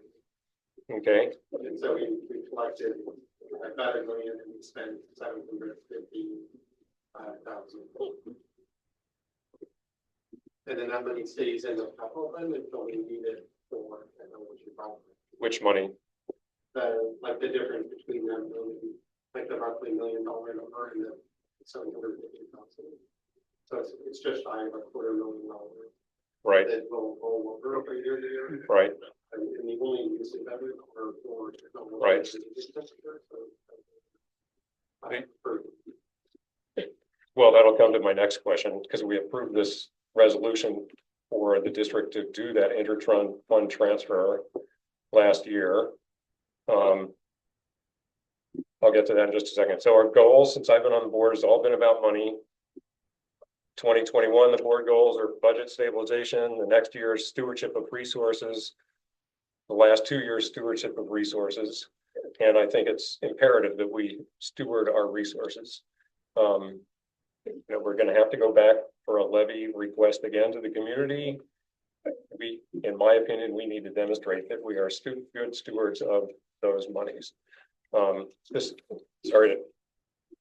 Okay, And so we collected about $1 million and we spent 750,000. And then that money stays in the capital fund until we need it for technology problem. which money? Like the difference between them, like the roughly $1 million number and the 750,000. So it's just shy of $250,000. Right, That will roll over year to year. right, And the only use of every or for. Right. Right. well, that'll come to my next question, because we approved this resolution for the district to do that fund transfer last year. I'll get to that in just a second. So our goals, since I've been on the board, has all been about money. 2021, the board goals are budget stabilization. The next year is stewardship of resources. The last 2 years, stewardship of resources. And I think it's imperative that we steward our resources. We're going to have to go back for a levy request again to the community. In my opinion, we need to demonstrate that we are good stewards of those monies. Sorry to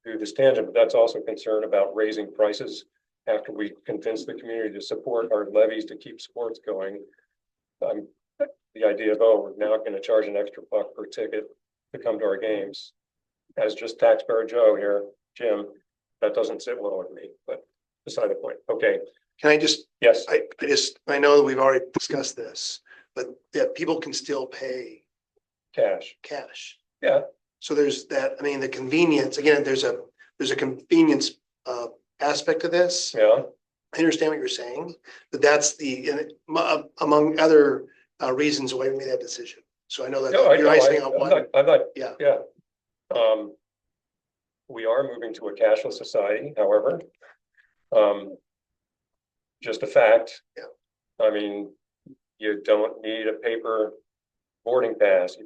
do this tangent, but that's also concern about raising prices after we convince the community to support our levies to keep sports going. The idea of, we're now going to charge an extra $1 per ticket to come to our games. As just taxpayer Joe here, Jim, that doesn't sit well with me, but beside the point. Okay. Can I just, Yes. I know that we've already discussed this, but that people can still pay Cash. cash. Yeah. So there's that, I mean, the convenience, again, there's a convenience aspect to this. Yeah. I understand what you're saying, but that's among other reasons why we made that decision. So I know that you're icing on one. I'm not, Yeah. Yeah. We are moving to a cashless society, however. Just a fact. Yeah. I mean, you don't need a paper boarding pass,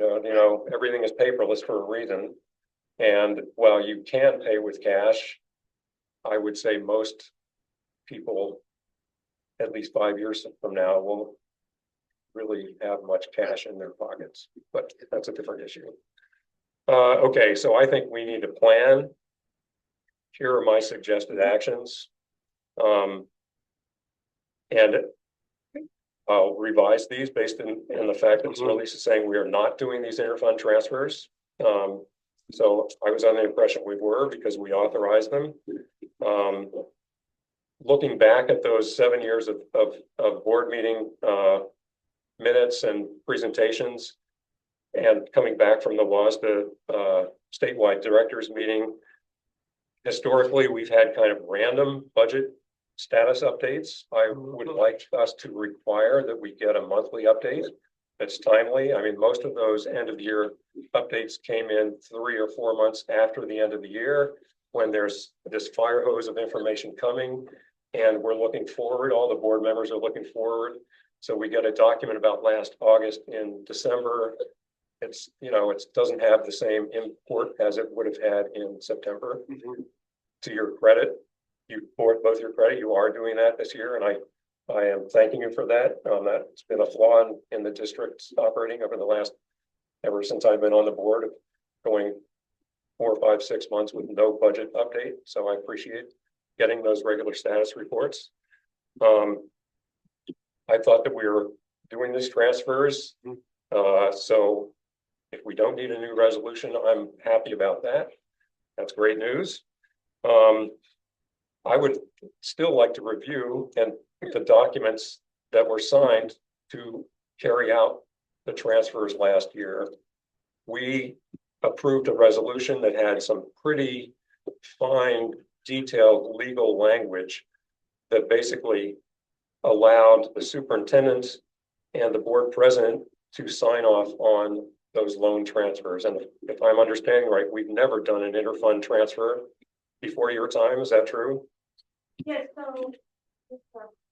everything is paperless for a reason. And while you can pay with cash, I would say most people, at least 5 years from now, won't really have much cash in their pockets, but that's a different issue. Okay, so I think we need to plan. Here are my suggested actions. And I'll revise these based in the fact that this release is saying we are not doing these interfund transfers. So I was under the impression we were, because we authorized them. Looking back at those 7 years of board meeting minutes and presentations, and coming back from the WASDA statewide directors meeting, historically, we've had kind of random budget status updates. I would like us to require that we get a monthly update that's timely. I mean, most of those end of year updates came in 3 or 4 months after the end of the year, when there's this fire hose of information coming, and we're looking forward. All the board members are looking forward. So we get a document about last August in December. It's, it doesn't have the same import as it would have had in September. To your credit, both your credit, you are doing that this year, and I am thanking you for that. That's been a flaw in the district's operating ever since I've been on the board, going 4, 5, 6 months with no budget update. So I appreciate getting those regular status reports. I thought that we were doing these transfers. So if we don't need a new resolution, I'm happy about that. That's great news. I would still like to review the documents that were signed to carry out the transfers last year. We approved a resolution that had some pretty fine, detailed legal language that basically allowed the superintendent and the board president to sign off on those loan transfers. And if I'm understanding right, we've never done an interfund transfer before your time. Is that true? Yes, so,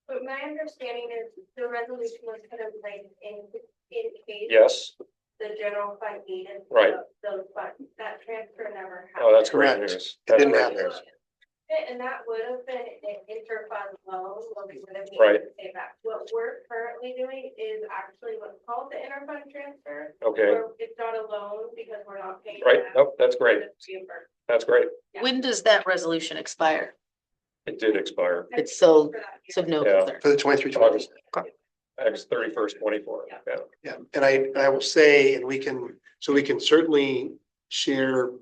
but my understanding is the resolution was put in place in case Yes. the general fund needed. Right. Those funds, that transfer never happened. Oh, that's great Correct. news. It didn't That's happen. great news. And that would have been an interfund loan, where we would have Right. needed to pay back. What we're currently doing is actually what's called the interfund transfer. Okay, Where it's not a loan because we're not paying. right. back. Nope, that's great. It's reimbursed. That's great. When does that resolution expire? It did expire. It's so, For that so year. no Yeah. concern. For the 23-24. August. August 31st, 24. Yeah. Yeah. Yeah, and I will say, and we can certainly reshare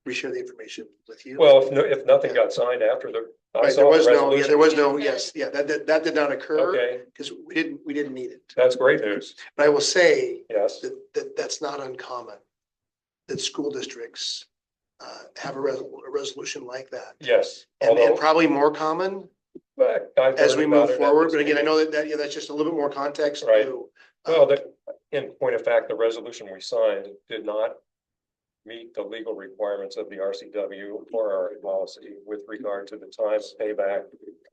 the information with you. Well, if nothing got signed after the. I Right, saw there the was no, resolution. there was no, yes, yeah, that did not occur Okay, because we didn't need it. that's great news. But I will say Yes. that's not uncommon. That school districts have a resolution like that. Yes. And Although probably more common I've as heard we about move it at forward, this but again, I meeting. know that that's just a little bit more context Right. to. Well, in point of fact, the resolution we signed did not meet the legal requirements of the RCW or our policy with regard to the time of payback,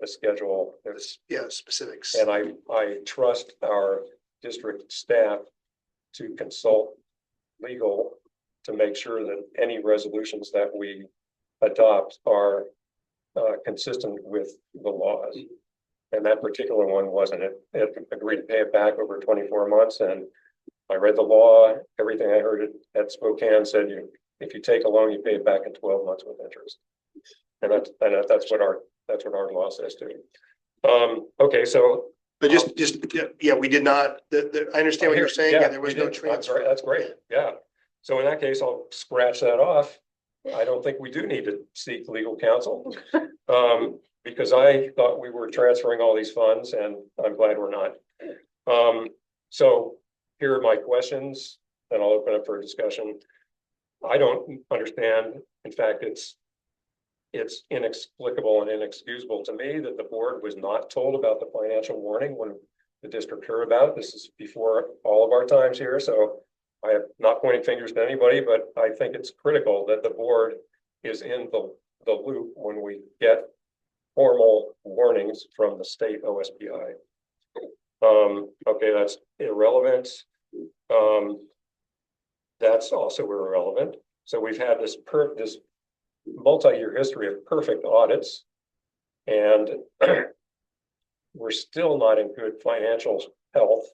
the schedule. There's, Yeah, specifics. and I trust our district staff to consult legal to make sure that any resolutions that we adopt are consistent with the laws. And that particular one wasn't. It agreed to pay it back over 24 months. And I read the law, everything I heard at Spokane said if you take a loan, you pay it back in 12 months with interest. And that's what our law says too. Okay, so. But yeah, we did not, I understand what you're saying. Yeah, there was we no did. transfer. That's great. Yeah. So in that case, I'll scratch that off. I don't think we do need to seek legal counsel. Because I thought we were transferring all these funds and I'm glad we're not. So here are my questions and I'll open up for a discussion. I don't understand. In fact, it's inexplicable and inexcusable to me that the board was not told about the financial warning when the district heard about it. This is before all of our times here. So I am not pointing fingers to anybody, but I think it's critical that the board is in the loop when we get formal warnings from the state OSPI. Okay, that's irrelevant. That's also irrelevant. So we've had this multi-year history of perfect audits, and we're still not in good financial health.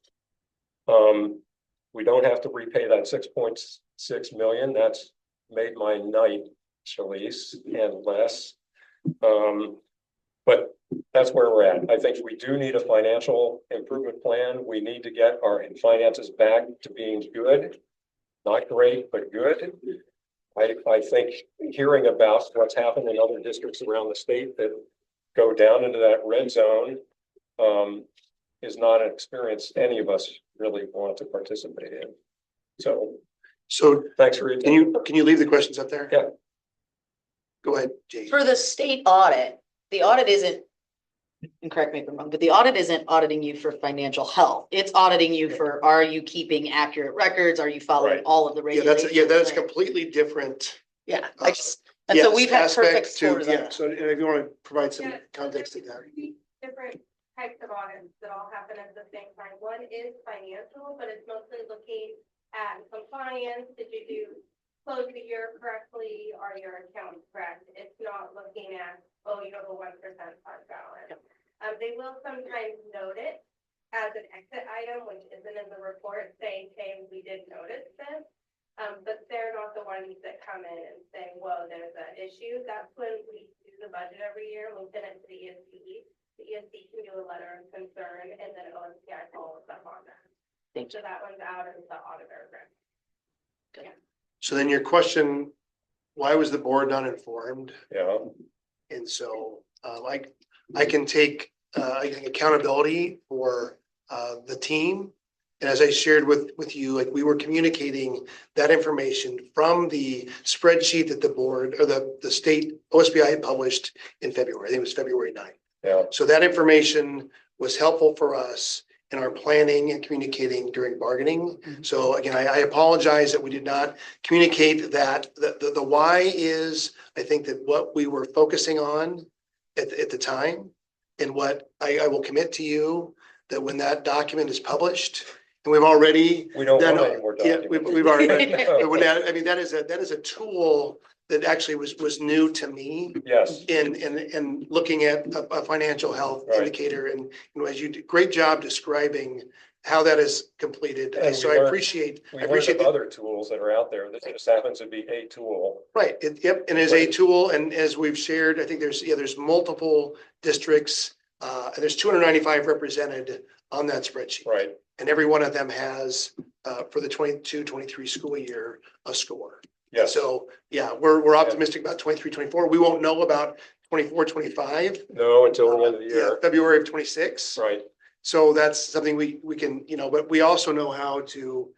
We don't have to repay that 6.6 million. That's made my night, Shalise, and less. But that's where we're at. I think we do need a financial improvement plan. We need to get our finances back to being good, not great, but good. I think hearing about what's happened in other districts around the state that go down into that red zone is not an experience any of us really want to participate in. So thanks for your time. Can you leave the questions up there? Yeah. Go ahead, Jay. For the state audit, the audit isn't, and correct me if I'm wrong, but the audit isn't auditing you for financial health. It's auditing you for, are you keeping accurate records? Are you following Right. all of the regulations? That is completely different. Yeah, and so we've had perfect scores on Yeah, that. so if you want to provide some Yeah, so context to there's that. three different types of audits that all happen at the same time. One is financial, but it's mostly looking at compliance. Did you close the year correctly? Are your accounts correct? It's not looking at, oh, you have a 1% fund balance. They will sometimes note it as an exit item, which isn't in the report, saying, hey, we did notice this. But they're not the ones that come in and say, whoa, there's an issue. That's when we do the budget every year. We send it to the ESP. The ESP can do a letter of concern, and then OSPI follows up on that. Thank So that one's out of the auditor. So then your question, why was the board not informed? Yeah. And so I can take accountability for the team. And as I shared with you, like we were communicating that information from the spreadsheet that the board or the state OSBI had published in February. I think it was February 9th. Yeah. So that information was helpful for us in our planning and communicating during bargaining. So again, I apologize that we did not communicate that. The why is, I think that what we were focusing on at the time, and what I will commit to you that when that document is published, and we've already We don't done, want any more yeah, documents. we've already, I mean, that is a tool that actually was new to me Yes, in looking at a financial health Right. indicator. And, as you did, great job describing how that is completed. And So we I learned- appreciate, we I learned appreciate of that. other tools that are out there. This just happens to be a tool. Right, yep, and as a tool, and as we've shared, I think there's multiple districts, and there's 295 represented on that spreadsheet. Right, And every one of them has, for the 22-23 school year, a score. yes. So, yeah, we're optimistic about 23-24. We won't know about 24-25. No, until the end of the Yeah, year. February of 26. Right, So that's something we can, but we also know how to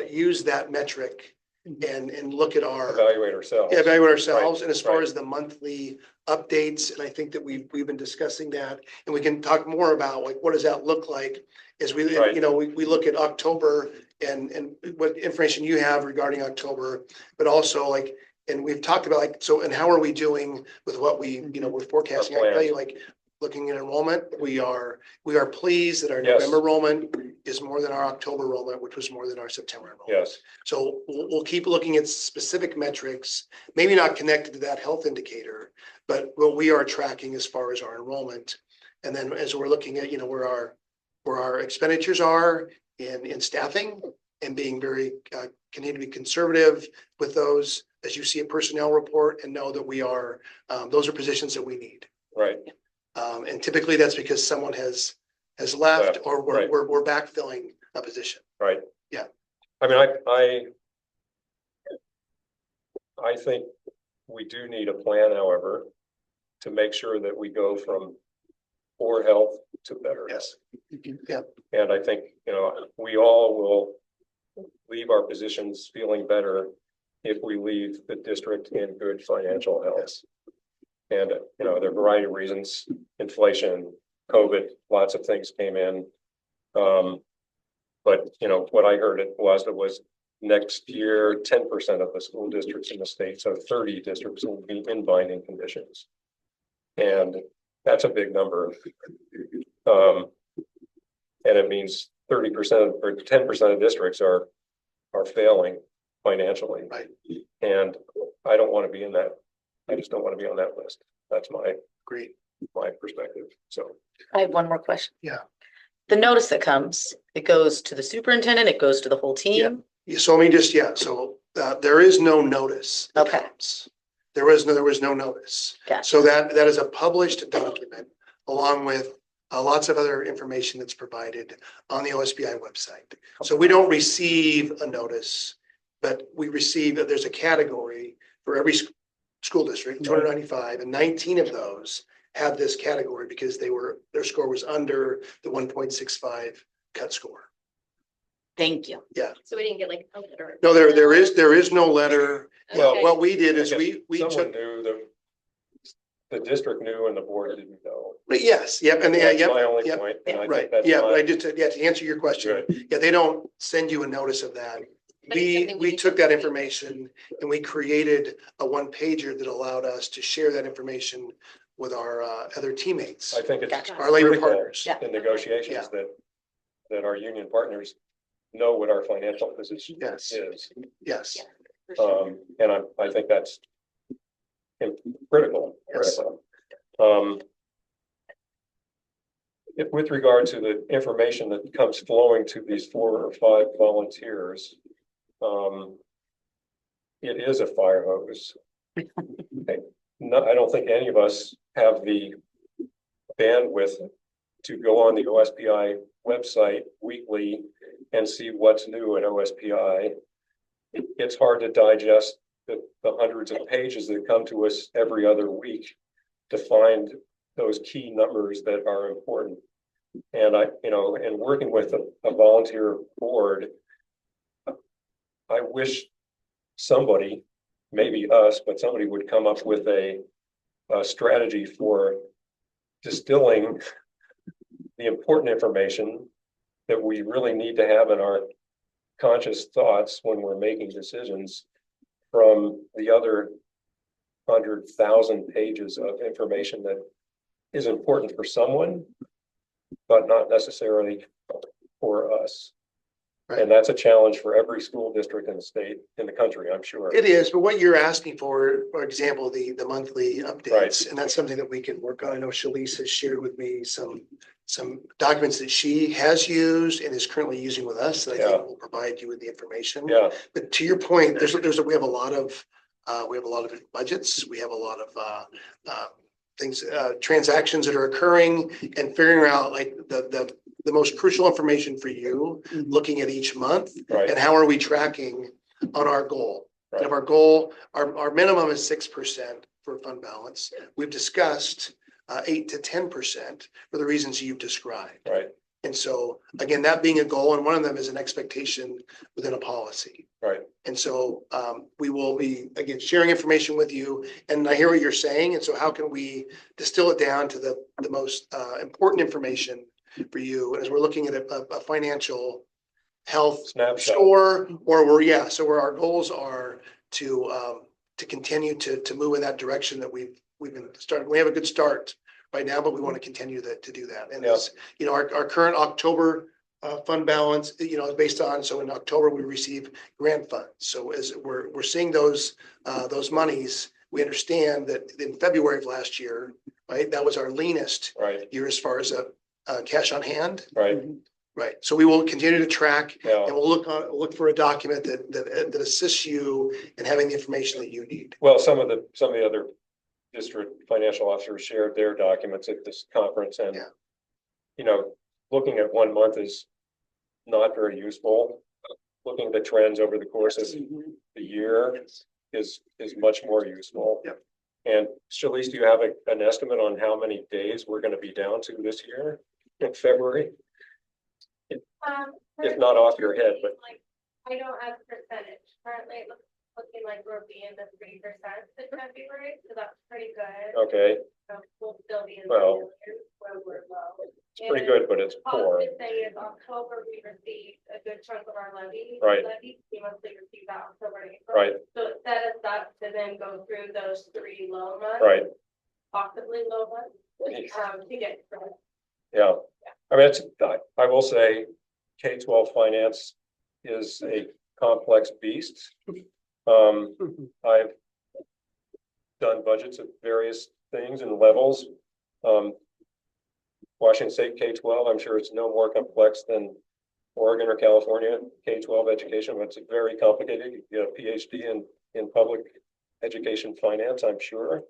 use that metric and look at our, evaluate ourselves. evaluate ourselves. Right, And as far right. as the monthly updates, and I think that we've been discussing that, and we can talk more about like, what does that look like as we, Right. we look at October and what information you have regarding October, but also like, and we've talked about like, so, and how are we doing with what we're forecasting? I can tell you, like, looking at enrollment, we are pleased that our Yes. November enrollment is more than our October enrollment, which was more than our September enrollment. Yes, So we'll keep looking at specific metrics, maybe not connected to that health indicator, but what we are tracking as far as our enrollment. And then as we're looking at, where our expenditures are in staffing and being very, continue to be conservative with those, as you see a personnel report and know that we are, those are positions that we need. right, And typically that's because someone has left or right. we're backfilling a position. right. Yeah. I mean, I think we do need a plan, however, to make sure that we go from poor health to better. Yes. Yeah. And I think, we all will leave our positions feeling better if we leave the district in good financial health. Yes. And, there are a variety of reasons, inflation, COVID, lots of things came in. But, what I heard it was next year, 10% of the school districts in the state, so 30 districts will be in binding conditions. And that's a big number. And it means 30% or 10% of districts are failing financially. Right. And I don't want to be in that. I just don't want to be on that list. That's my perspective. So. I have one more question. Yeah. The notice that comes, it goes to the superintendent, it goes to the whole team. So let me just, so there is no notice. that Okay. comes. There was no notice. Gotcha. So that is a published document along with lots of other information that's provided on the OSBI website. So we don't receive a notice, but we receive, there's a category for every school district, 295, and 19 of those have this category because their score was under the 1.65 cut score. Thank you. So we didn't get like a letter. No, there is no letter. Well, Okay. what we did is I guess we someone took, knew the district knew and the board didn't know. yes, yep, and That's yep, my only yep, point. And I right, think that's yeah, not but I just, to answer your question, good. yeah, they don't send you a notice of that. But it's something we We need took to that do. information and we created a one pager that allowed us to share that information with our other teammates, I think it's Gotcha. our labor critical partners. Yeah. in negotiations that our union partners know what our financial position Yes. is. Yes, For sure. And I think that's critical. Yes. With regard to the information that comes flowing to these 4 or 5 volunteers, it is a fire hose. No, I don't think any of us have the bandwidth to go on the OSPI website weekly and see what's new at OSPI. It's hard to digest the hundreds of pages that come to us every other week to find those key numbers that are important. And and working with a volunteer board, I wish somebody, maybe us, but somebody would come up with a strategy for distilling the important information that we really need to have in our conscious thoughts when we're making decisions from the other 100,000 pages of information that is important for someone, but not necessarily for us. And that's a challenge for every school district in the state, in the country, I'm sure. It is, but what you're asking for example, the monthly updates, and that's something that we can work on. I know Shalice has shared with me some documents that she has used and is currently using with us that I think will provide you with the information. Yeah, But to your point, we have a lot of budgets. We have a lot of things, transactions that are occurring, and figuring out like the most crucial information for you, looking at each month, right, and how are we tracking on our goal. And right, if our goal, our minimum is 6% for fund balance. We've discussed 8 to 10% for the reasons you've described. right, And so again, that being a goal, and one of them is an expectation within a policy. right. And so we will be, again, sharing information with you. And I hear what you're saying. And so how can we distill it down to the most important information for you as we're looking at a financial health Snapshot. score, or so where our goals are to continue to move in that direction that we've been starting. We have a good start right now, but we want to continue to do that. And this, our current October fund balance, is based on, so in October, we receive grant funds. So as we're seeing those monies, we understand that in February of last year, right, that was our leanest year as far as cash on hand. Right. So we will continue to track, and we'll look for a document that assists you in having the information that you need. Well, some of the other district financial officers shared their documents at this conference, and looking at 1 month is not very useful. Looking at the trends over the course of the year is much more useful. Yep. And Shalice, do you have an estimate on how many days we're going to be down to this year in February? If not off your head, but I don't have percentage. Currently, it looks looking like we'll be in the 3% in February, so that's pretty good. okay, So we'll still be in the Well, where we're low. it's pretty good, but it's All poor. I would say is October, we received a good chunk of our levy. Right. We mostly received that October and April. Right, So it set us up to then go through those 3 low months. right. Possibly low months, to get through. Yeah, I mean, I will say K-12 finance is a complex beast. I've done budgets of various things and levels. Washington State K-12, I'm sure it's no more complex than Oregon or California K-12 education, but it's very complicated. You get a PhD in public education finance, I'm sure.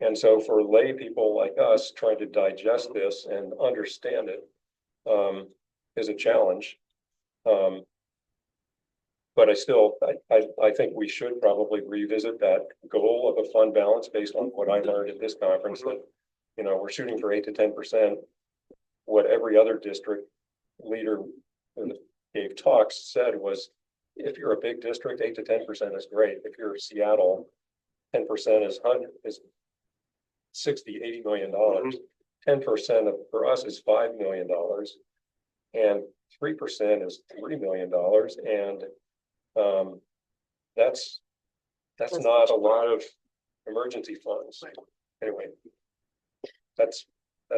And so for lay people like us trying to digest this and understand it is a challenge. But I think we should probably revisit that goal of a fund balance based on what I learned at this conference, that, we're shooting for 8 to 10%. What every other district leader who gave talks said was, if you're a big district, 8 to 10% is great. If you're Seattle, 10% is $60-80 million. 10% for us is $5 million, and 3% is $3 million, and that's not a lot of emergency funds. Anyway, that's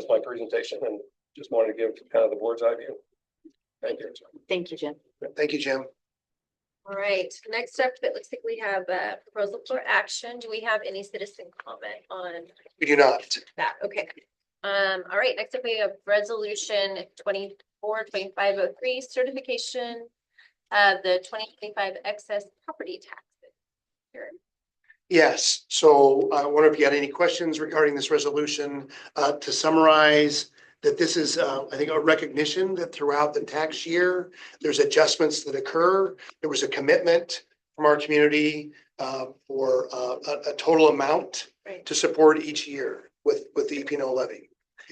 my presentation, and just wanted to give kind of the board's eye view. Thank you. Thank you, Jim. Thank you, Jim. All right, next up, it looks like we have a proposal for action. Do we have any citizen comment on We do not. that? Okay. All right, next up we have resolution 24-2503, certification of the 2025 excess property taxes. Here. Yes, so I wonder if you had any questions regarding this resolution. To summarize, that this is, I think, a recognition that throughout the tax year, there's adjustments that occur. There was a commitment from our community for a total amount to support each year with the EP&O levy.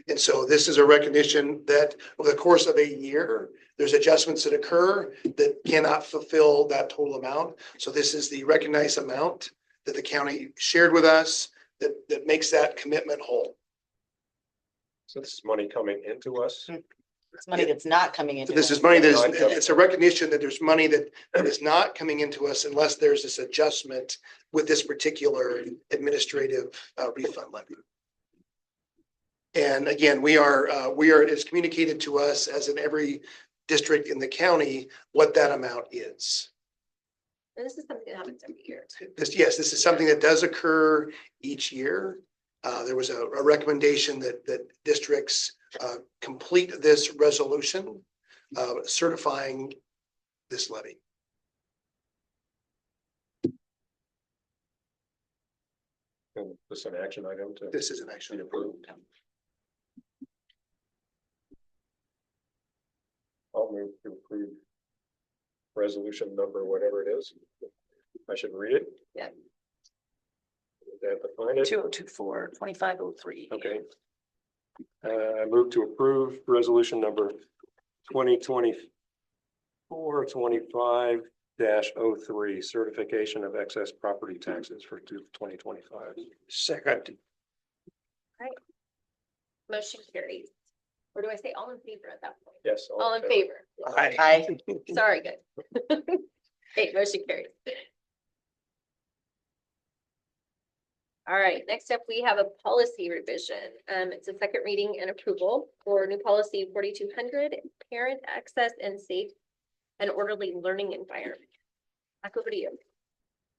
And so this is a recognition that over the course of a year, there's adjustments that occur that cannot fulfill that total amount. So this is the recognized amount that the county shared with us that makes that commitment whole. So this is money coming into us. It's money that's not coming into. This us. is money it's a recognition that there's money that is not coming into us unless there's this adjustment with this particular administrative refund levy. And again, we are, it's communicated to us, as in every district in the county what that amount is. And this is something that happens every year. Yes, this is something that does occur each year. There was a recommendation that districts complete this resolution certifying this levy. And this is an action item to This isn't actually be approved. I'll move to approve resolution number, whatever it is. I should read it. Yeah. They have to find it. 2024-2503. Okay. I move to approve resolution number 2024-25-03, certification of excess property taxes for 2025. Second. Motion carries. Or do I say all in favor at that point? Yes. All in favor. Aye. Sorry, good. Okay, motion carries. All right, next up, we have a policy revision. It's a second reading and approval for new policy 4200, parent access and safe and orderly learning environment. Back over to you.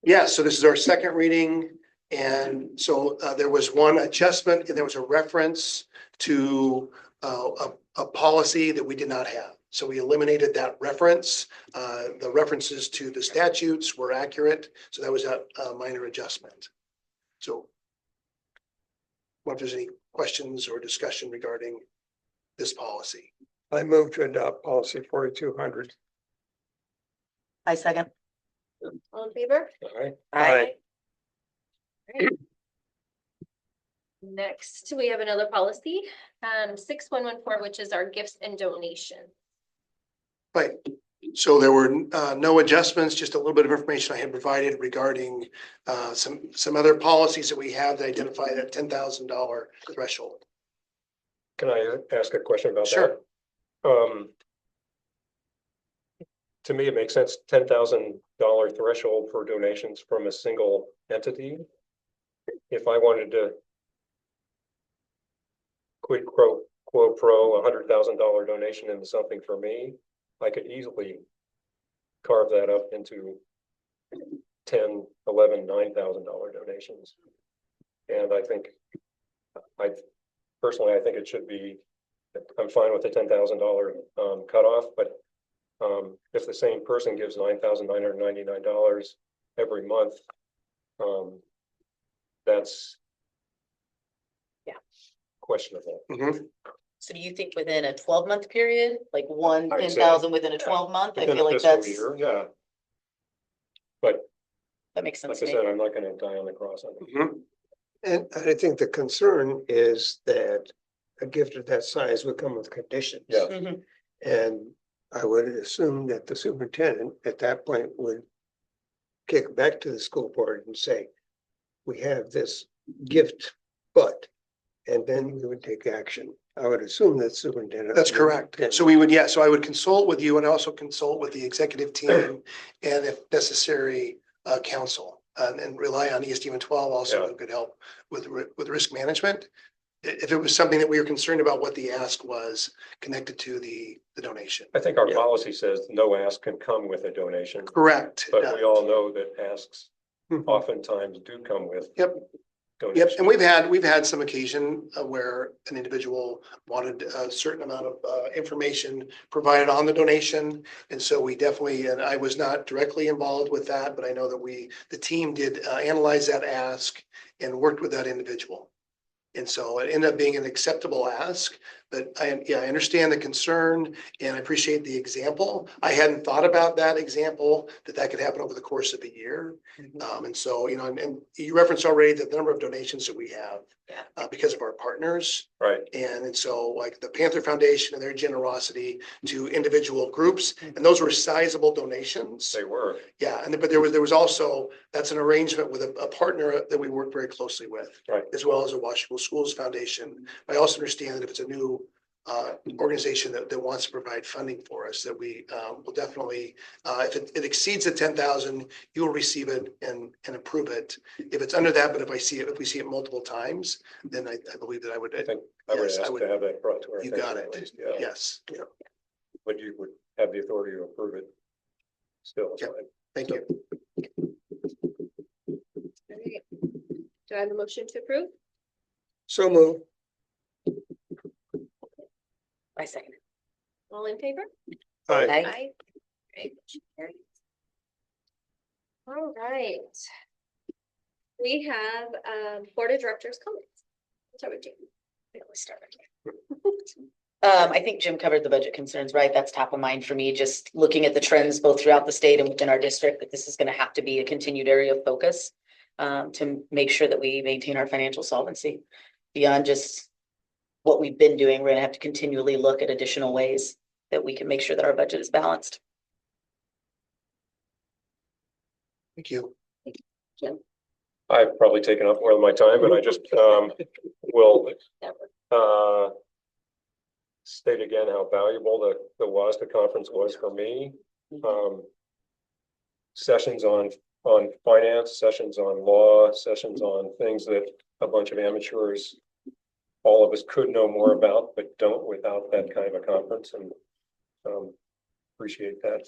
Yeah, so this is our second reading. And so there was one adjustment and there was a reference to a policy that we did not have. So we eliminated that reference. The references to the statutes were accurate. So that was a minor adjustment. So what if there's any questions or discussion regarding this policy? I move to adopt policy 4200. I second. All in favor? All right. Aye. Great. Next, we have another policy, 6114, which is our gifts and donations. Right. So there were no adjustments, just a little bit of information I had provided regarding some other policies that we have that identify that $10,000 threshold. Can I ask a question about that? Sure. To me, it makes sense, $10,000 threshold for donations from a single entity. If I wanted to quid pro $100,000 donation into something for me, I could easily carve that up into 10, 11, $9,000 donations. And I think, personally, I think it should be, I'm fine with the $10,000 cutoff, but if the same person gives $9,999 every month, that's questionable. Mhm. So do you think within a 12-month period, like one I'd say, 10,000 within a 12-month? I Within feel a like fiscal that's, year, yeah. But that makes sense like I to me. said, I'm not gonna die on the cross on it. Mhm. And I think the concern is that a gift of that size would come with conditions. Yeah. Mhm. And I would assume that the superintendent at that point would kick back to the school board and say, we have this gift, but, and then we would take action. I would assume that superintendent. That's correct. So we would, yeah, so I would consult with you and also consult with the executive team and if necessary, council and rely on ESD 12 also who could help with risk management. If it was something that we were concerned about what the ask was connected to the donation. I think our Yeah. policy says no ask can come with a donation, Correct. but we all know that asks Mhm. oftentimes do come with. Yep. Donations. Yep, and we've had some occasion where an individual wanted a certain amount of information provided on the donation. And so we definitely, and I was not directly involved with that, but I know that the team did analyze that ask and worked with that individual. And so it ended up being an acceptable ask, but I understand the concern and I appreciate the example. I hadn't thought about that example, that could happen over the course of a year. And so, and you referenced already the number of donations that we have because of our partners. Right. And so like the Panther Foundation and their generosity to individual groups, and those were sizable donations. They were. Yeah, but there was also, that's an arrangement with a partner that we work very closely with. Right. As well as a Washougal Schools Foundation. I also understand that if it's a new organization that wants to provide funding for us, that we will definitely, if it exceeds the 10,000, you will receive it and approve it. If it's under that, but if we see it multiple times, then I believe that I would. I think I would Yes, ask to have that brought to our You attention got at it. least, yeah. Yes. Yeah. but you would have the authority to approve it. Still, it's Yeah. fine. Thank you. Alright. Do I have a motion to approve? So move. I second. All in favor? Aye. Aye. Great, motion carries. All right. We have board of directors comments. Let's start with Jane. We always start with you. I think Jim covered the budget concerns, right? That's top of mind for me, just looking at the trends both throughout the state and within our district, that this is gonna have to be a continued area of focus to make sure that we maintain our financial solvency. Beyond just what we've been doing, we're gonna have to continually look at additional ways that we can make sure that our budget is balanced. Thank you. I've probably taken up more of my time, and I just will state again how valuable the WASDA conference was for me. Sessions on finance, sessions on law, sessions on things that a bunch of amateurs, all of us could know more about, but don't without that kind of a conference, and appreciate that.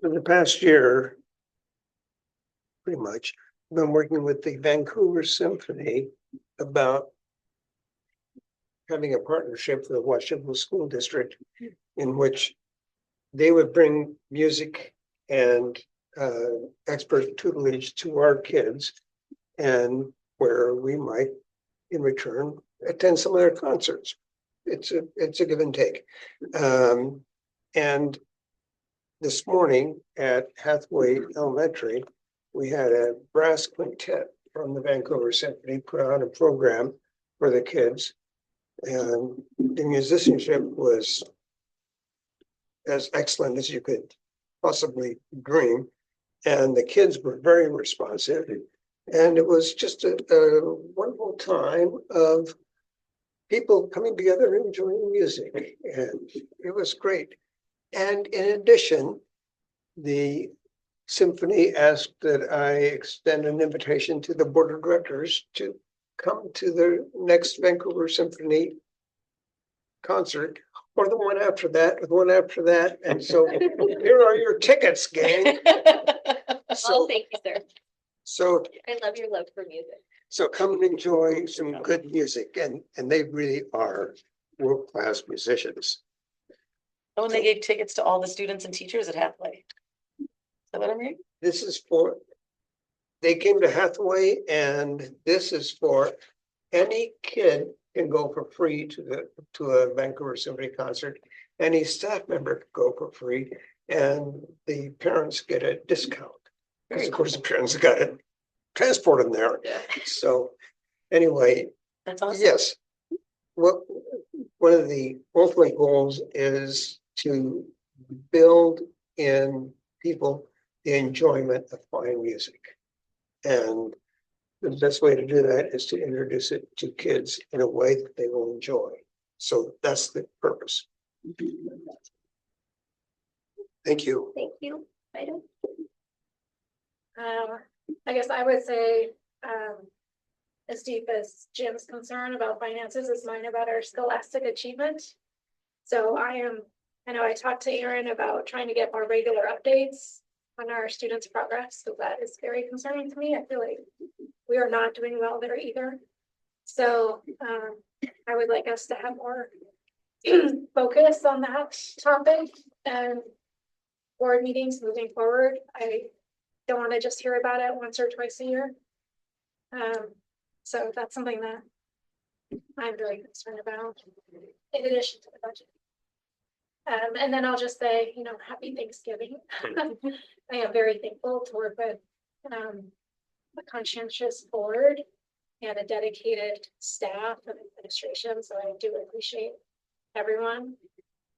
For the past year, pretty much, I've been working with the Vancouver Symphony about having a partnership with the Washougal School District in which they would bring music and expert tutelage to our kids, and where we might, in return, attend some of their concerts. It's a give and take. And this morning at Hathaway Elementary, we had a brass quintet from the Vancouver Symphony put on a program for the kids. And the musicianship was as excellent as you could possibly dream. And the kids were very responsive. And it was just a wonderful time of people coming together and enjoying music. And it was great. And in addition, the symphony asked that I extend an invitation to the board of directors to come to the next Vancouver Symphony concert, or the one after that, or the one after that. And so here are your tickets, gang. Oh, So, thank you, sir. so, I love your love for music. so come and enjoy some good music, and they really are world-class musicians. Oh, and they gave tickets to all the students and teachers at Hathaway. Is that what I'm hearing? This is for, they came to Hathaway, and this is for any kid can go for free to a Vancouver Symphony concert. Any staff member can go for free, and the parents get a discount. Because of course the parents got to transport them there. Yeah. So anyway, That's awesome. yes. One of the ultimate goals is to build in people the enjoyment of fine music. And the best way to do that is to introduce it to kids in a way that they will enjoy. So that's the purpose. Thank you. Thank you. Item. I guess I would say, as deep as Jim's concern about finances is mine about our scholastic achievement. So I know I talked to Aaron about trying to get more regular updates on our students' progress. So that is very concerning to me. I feel like we are not doing well there either. So I would like us to have more focus on that topic and board meetings moving forward. I don't want to just hear about it once or twice a year. So that's something that I'm very concerned about in addition to the budget. And then I'll just say, happy Thanksgiving. I am very thankful to work with a conscientious board and a dedicated staff and administration. So I do appreciate everyone.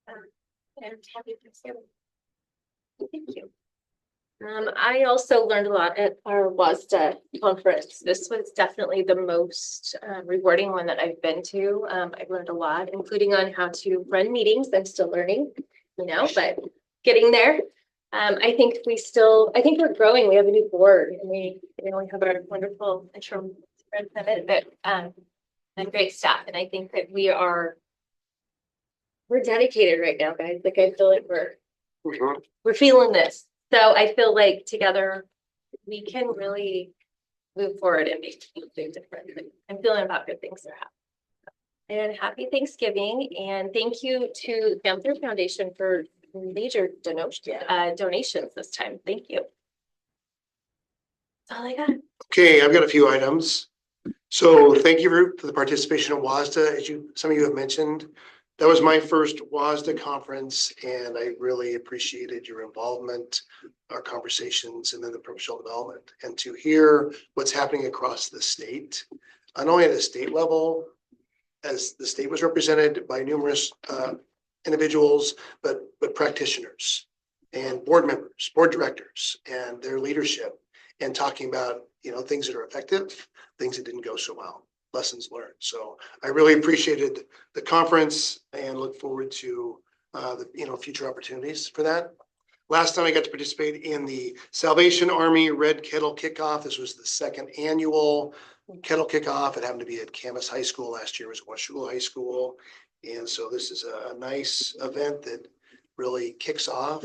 And happy Thanksgiving. Thank you. I also learned a lot at our WASDA conference. This was definitely the most rewarding one that I've been to. I've learned a lot, including on how to run meetings. I'm still learning, but getting there. I think we're growing. We have a new board, and we have our wonderful interim superintendent and great staff. And I think that we are we're dedicated right now, guys. Like I feel like we're feeling this. So I feel like together we can really move forward and make something different. I'm feeling about good things are happening. And happy Thanksgiving, and thank you to Panther Foundation for major donations this time. Thank you. That's all I got. Okay, I've got a few items. So thank you for the participation in WASDA. As some of you have mentioned, that was my first WASDA conference, and I really appreciated your involvement, our conversations, and then the professional development. And to hear what's happening across the state, not only at a state level, as the state was represented by numerous individuals, but practitioners and board members, board directors, and their leadership, and talking about, things that are effective, things that didn't go so well, lessons learned. So I really appreciated the conference and look forward to the future opportunities for that. Last time I got to participate in the Salvation Army Red Kettle Kickoff. This was the second annual Kettle Kickoff. It happened to be at Camas High School. Last year was Washougal High School. And so this is a nice event that really kicks off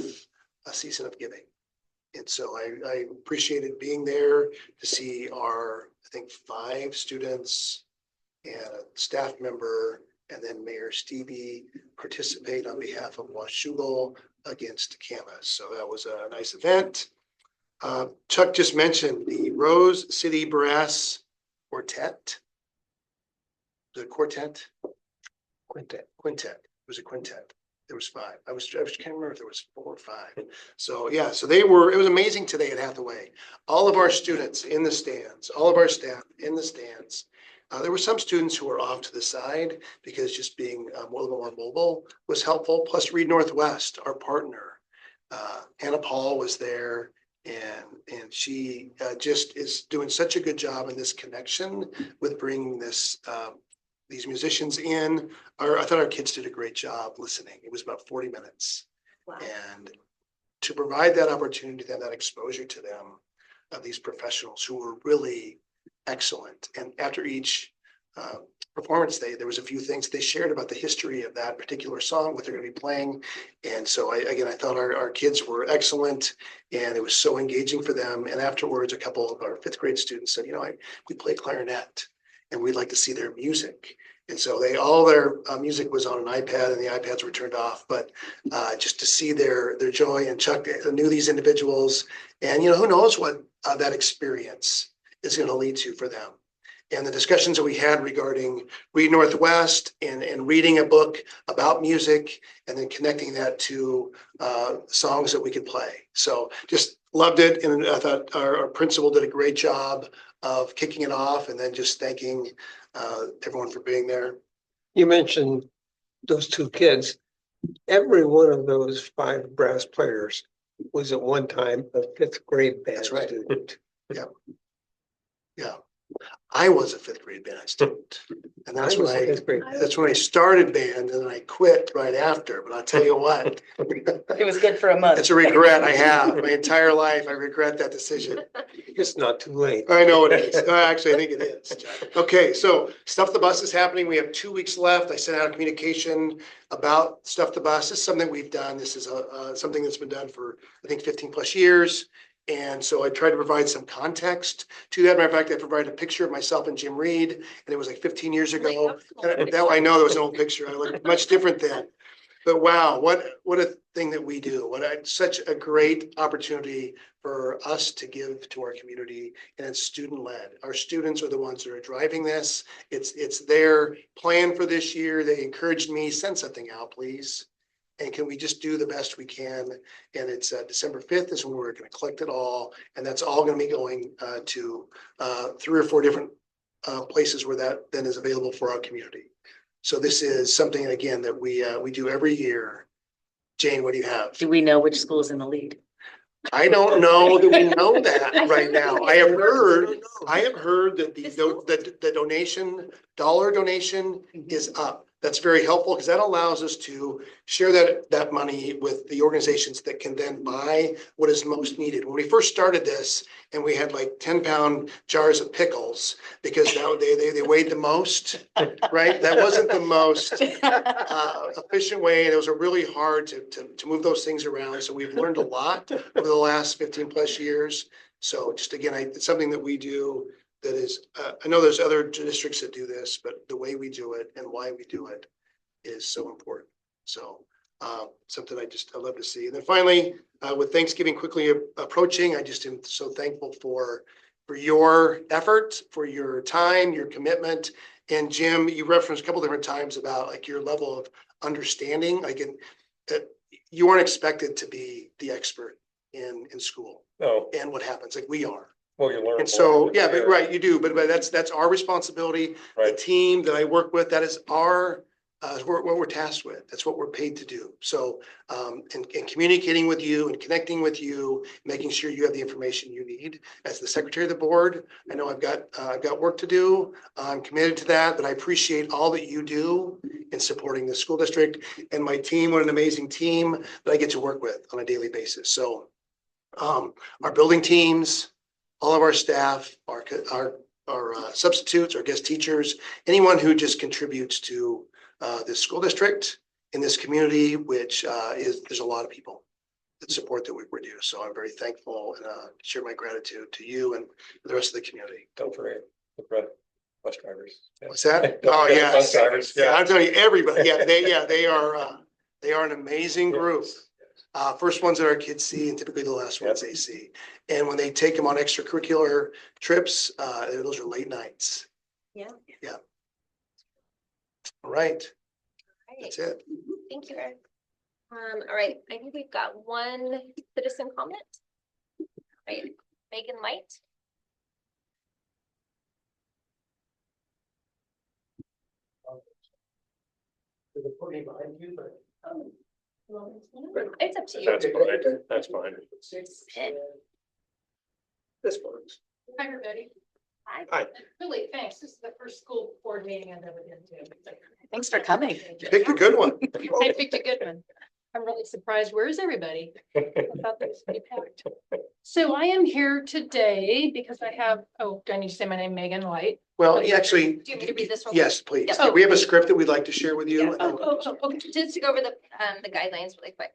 a season of giving. And so I appreciated being there to see our, I think, 5 students and a staff member, and then Mayor Stevie participate on behalf of Washougal against Camas. So that was a nice event. Chuck just mentioned the Rose City Brass Quartet. The quartet? Quintet. It was a quintet. There was 5. I can't remember if there was 4 or 5. So yeah, so it was amazing today at Hathaway. All of our students in the stands, all of our staff in the stands. There were some students who were off to the side because just being a little more mobile was helpful. Plus Reed Northwest, our partner, Anna Paul was there, and she just is doing such a good job in this connection with bringing these musicians in. I thought our kids did a great job listening. It was about 40 minutes. Wow. And to provide that opportunity, to have that exposure to them, of these professionals who were really excellent. And after each performance there was a few things they shared about the history of that particular song, what they're going to be playing. And so I thought our kids were excellent, and it was so engaging for them. And afterwards, a couple of our 5th grade students said, we play clarinet and we'd like to see their music. And so all their music was on an iPad, and the iPads were turned off, but just to see their joy. And Chuck knew these individuals, and who knows what that experience is going to lead to for them. And the discussions that we had regarding Reed Northwest and reading a book about music, and then connecting that to songs that we could play. So just loved it. And I thought our principal did a great job of kicking it off, and then just thanking everyone for being there. You mentioned those 2 kids. Every one of those 5 brass players was at one time a 5th grade band That's right. student. Yeah. I was a 5th grade band student, and that's I was when a 5th grade. that's when I started band, and then I quit right after. But I'll tell you what, It was good for a month. it's a regret I have my entire life. I regret that decision. It's not too late. I know it is. Actually, I think it is. Okay, so Stuff the Bus is happening. We have 2 weeks left. I sent out a communication about Stuff the Bus. This is something we've done. This is something that's been done for, I think, 15 plus years. And so I tried to provide some context to that. Matter of fact, I provided a picture of myself and Jim Reed, and it was like 15 years ago. And that I know that was an old picture. I looked much different then. But wow, what a thing that we do. Such a great opportunity for us to give to our community, and it's student led. Our students are the ones that are driving this. It's their plan for this year. They encouraged me, send something out, please. And can we just do the best we can? And it's December 5th is when we're going to collect it all. And that's all going to be going to 3 or 4 different places where that then is available for our community. So this is something, again, that we do every year. Jane, what do you have? Do we know which school is in the lead? I don't know that we know that right now. I have heard that the donation, dollar donation is up. That's very helpful because that allows us to share that money with the organizations that can then buy what is most needed. When we first started this and we had like 10-pound jars of pickles because they weighed the most, right? That wasn't the most efficient way. And it was really hard to move those things around. So we've learned a lot over the last 15 plus years. So just again, it's something that we do that is, I know there's other districts that do this, but the way we do it and why we do it is so important. So something I love to see. And then finally, with Thanksgiving quickly approaching, I just am so thankful for your effort, for your time, your commitment. And Jim, you referenced a couple different times about like your level of understanding. Like you aren't expected to be the expert in school. No. And what happens, like we are. Well, you learn. And so, yeah, but right, you do, but that's our responsibility. Right. The team that I work with, that is our, what we're tasked with. That's what we're paid to do. So, and communicating with you and connecting with you, making sure you have the information you need. As the secretary of the board, I know I've got work to do. I'm committed to that, but I appreciate all that you do in supporting the school district and my team. What an amazing team that I get to work with on a daily basis. So, our building teams, all of our staff, our substitutes, our guest teachers, anyone who just contributes to this school district in this community, which there's a lot of people that support that we do. So I'm very thankful and share my gratitude to you and the rest of the community. Don't forget the bus drivers. Yeah. What's that? Oh yeah, bus drivers. Yeah, I'm telling you, everybody. Yeah, they are an amazing group. First ones that our kids see, and typically the last ones they see. And when they take them on extracurricular trips, those are late nights. Yeah. Yeah. All right. Right. That's it. Thank you, Eric. All right, I think we've got one citizen comment. Right, Megan Light. It's up to you. That's fine. That's fine. This works. Hi, everybody. Hi. Really, thanks. This is the first school board meeting I've ever been to. Thanks for coming. Pick a good one. I picked a good one. I'm really surprised. Where is everybody? I thought this would be packed. So I am here today because I have, do I need to say my name, Megan Light? Well, actually, Do you want me to read this one? yes, please. Yeah. We have a script that we'd like to share with you. Okay. Just to go over the guidelines really quick.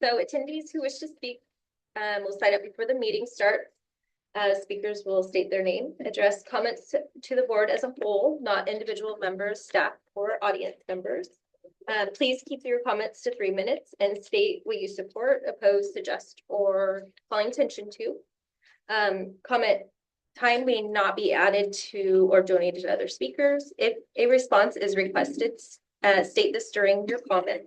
So attendees who wish to speak will sign up before the meeting starts. Speakers will state their name, address comments to the board as a whole, not individual members, staff, or audience members. Please keep your comments to 3 minutes and state what you support, oppose, suggest, or calling attention to. Comment time may not be added to or donated to other speakers. If a response is requested, state this during your comment.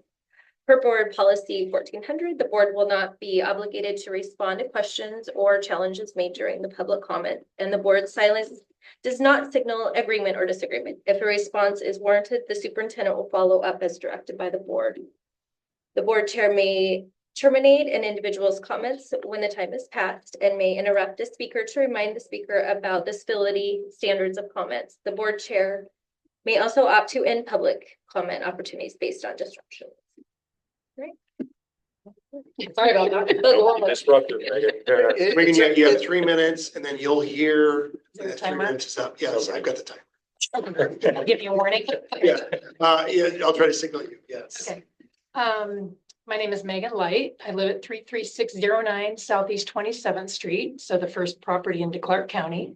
Per board policy 1400, the board will not be obligated to respond to questions or challenges made during the public comment, and the board's silence does not signal agreement or disagreement. If a response is warranted, the superintendent will follow up as directed by the board. The board chair may terminate an individual's comments when the time is passed and may interrupt a speaker to remind the speaker about the civility standards of comments. The board chair may also opt to end public comment opportunities based on disruption. Right. Sorry about that. Disruptive. Megan, you have 3 minutes and then you'll hear. Is there a that 3 timer? minutes is up. Yes, I've got the time. I'll give you a warning. Yeah, I'll try to signal you. Yes. Okay. My name is Megan Light. I live at 33609 Southeast 27th Street. So the first property into Clark County,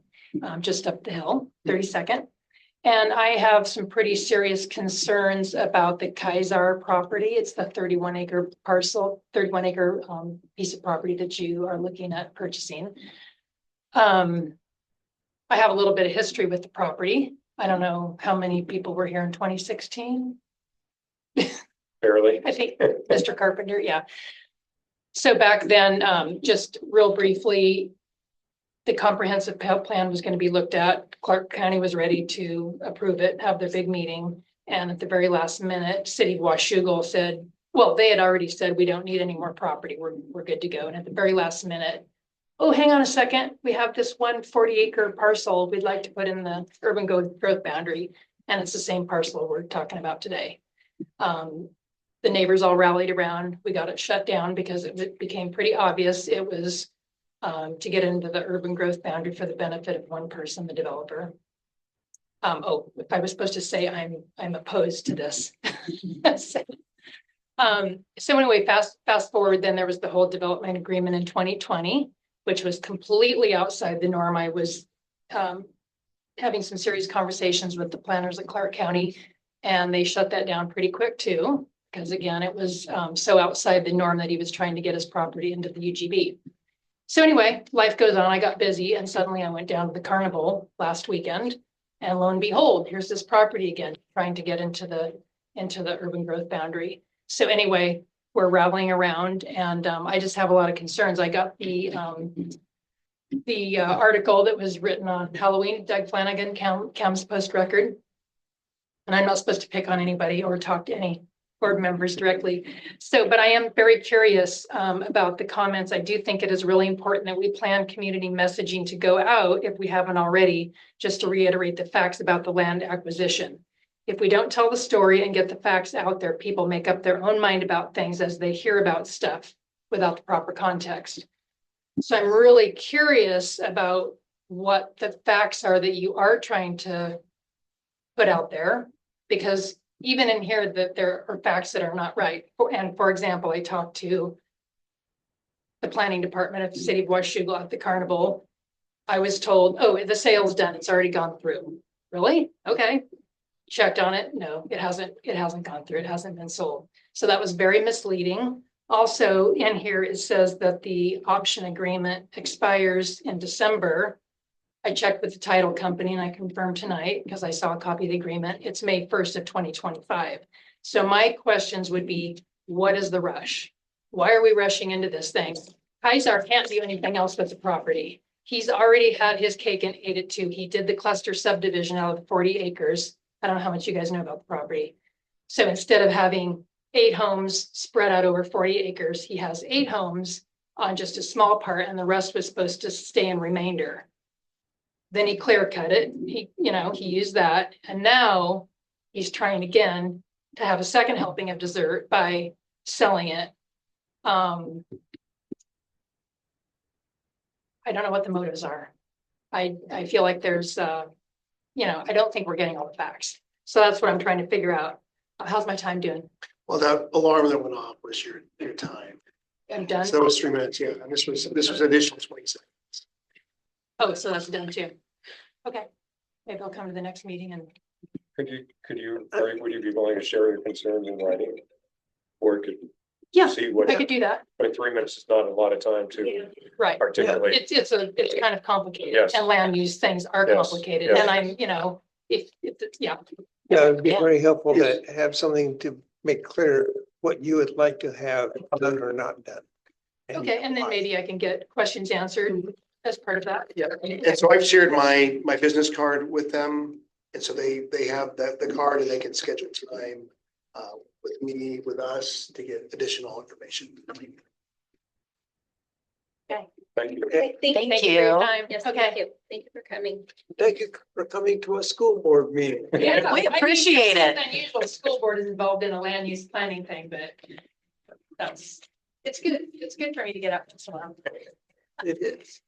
just up the hill, 32nd. And I have some pretty serious concerns about the Kaiser property. It's the 31-acre parcel, 31-acre piece of property that you are looking at purchasing. I have a little bit of history with the property. I don't know how many people were here in 2016. Barely. I think Mr. Carpenter, yeah. So back then, just real briefly, the comprehensive plan was going to be looked at. Clark County was ready to approve it, have their big meeting. And at the very last minute, City of Washougal said, well, they had already said, we don't need any more property. We're good to go. And at the very last minute, oh, hang on a second. We have this 140-acre parcel we'd like to put in the urban growth boundary. And it's the same parcel we're talking about today. The neighbors all rallied around. We got it shut down because it became pretty obvious it was to get into the urban growth boundary for the benefit of one person, the developer. If I was supposed to say I'm opposed to this. So anyway, fast forward, then there was the whole development agreement in 2020, which was completely outside the norm. I was having some serious conversations with the planners at Clark County, and they shut that down pretty quick too. Because again, it was so outside the norm that he was trying to get his property into the UGB. So anyway, life goes on. I got busy and suddenly I went down to the carnival last weekend. And lo and behold, here's this property again, trying to get into the urban growth boundary. So anyway, we're rattling around and I just have a lot of concerns. I got the article that was written on Halloween, Doug Flanagan, Cam's Post Record. And I'm not supposed to pick on anybody or talk to any board members directly. So, but I am very curious about the comments. I do think it is really important that we plan community messaging to go out, if we haven't already, just to reiterate the facts about the land acquisition. If we don't tell the story and get the facts out there, people make up their own mind about things as they hear about stuff without the proper context. So I'm really curious about what the facts are that you are trying to put out there, because even in here that there are facts that are not right. And for example, I talked to the planning department of the city of Washougal at the carnival. I was told, oh, the sale's done. It's already gone through. Really? Okay. Checked on it. No, it hasn't gone through. It hasn't been sold. So that was very misleading. Also in here, it says that the option agreement expires in December. I checked with the title company and I confirmed tonight because I saw a copy of the agreement. It's May 1st of 2025. So my questions would be, what is the rush? Why are we rushing into this thing? Kaiser can't do anything else with the property. He's already had his cake and ate it too. He did the cluster subdivision out of the 40 acres. I don't know how much you guys know about the property. So instead of having 8 homes spread out over 40 acres, he has 8 homes on just a small part and the rest was supposed to stay in remainder. Then he clear cut it. He used that. And now he's trying again to have a second helping of dessert by selling it. I don't know what the motives are. I feel like there's, I don't think we're getting all the facts. So that's what I'm trying to figure out. How's my time doing? Well, that alarm that went off was your time. I'm done. So that was 3 minutes, yeah. And this was additional 20 seconds. Oh, so that's done too. Okay. Maybe I'll come to the next meeting and. Would you be willing to share your concerns in writing? Or could Yeah, see what, I could do that. but 3 minutes is not a lot of time to Right. articulate. It's kind of complicated. Yes. And land use things are Yes, complicated. yes. And I'm, yeah. Yeah, it'd be very helpful to have something to make clear what you would like to have done or not done. Okay, and then maybe I can get questions answered as part of that. Yeah, and so I've shared my business card with them. And so they have the card and they can schedule time with me, with us to get additional information. Thank you. Okay, thank you for your time. Yes, thank you. Thank you for coming. Thank you for coming to a school board meeting. Yeah, We appreciate it. It's unusual, the school board is involved in a land use planning thing, but it's good. It's good for me to get up once in a while. It is.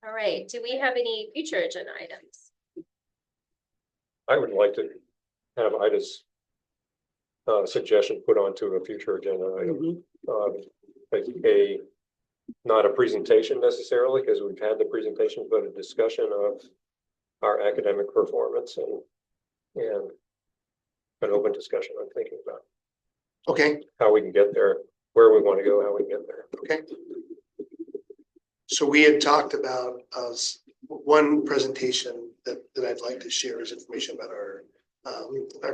All right, do we have any future agenda items? I would like to have Ida's suggestion put onto a future agenda item. Like not a presentation necessarily, because we've had the presentation, but a discussion of our academic performance and an open discussion I'm thinking about Okay, how we can get there, where we want to go, how we get there. okay. So we had talked about one presentation that I'd like to share is information about our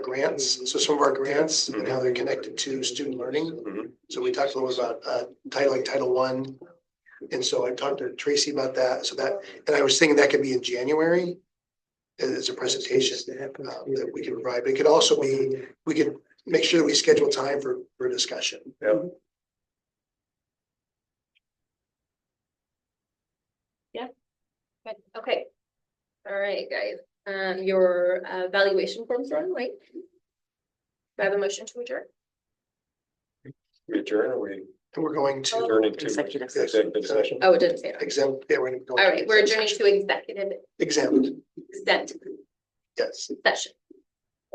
grants. So some of our grants and how they're connected to student learning. Mhm. So we talked a little about Title I. And so I talked to Tracy about that. And I was thinking that could be in January as a presentation that we can provide. But it could also be, we could make sure that we schedule time for discussion. Yeah. Good. Okay. All right, guys. Your valuation forms are on, right? Do I have a motion to adjourn? We adjourn, or we And we're going to adjourning to Executive session. executive session? Oh, it didn't say that. exam, yeah, we're gonna go. All right, we're adjourning to executive Exempt, exempt yes. session.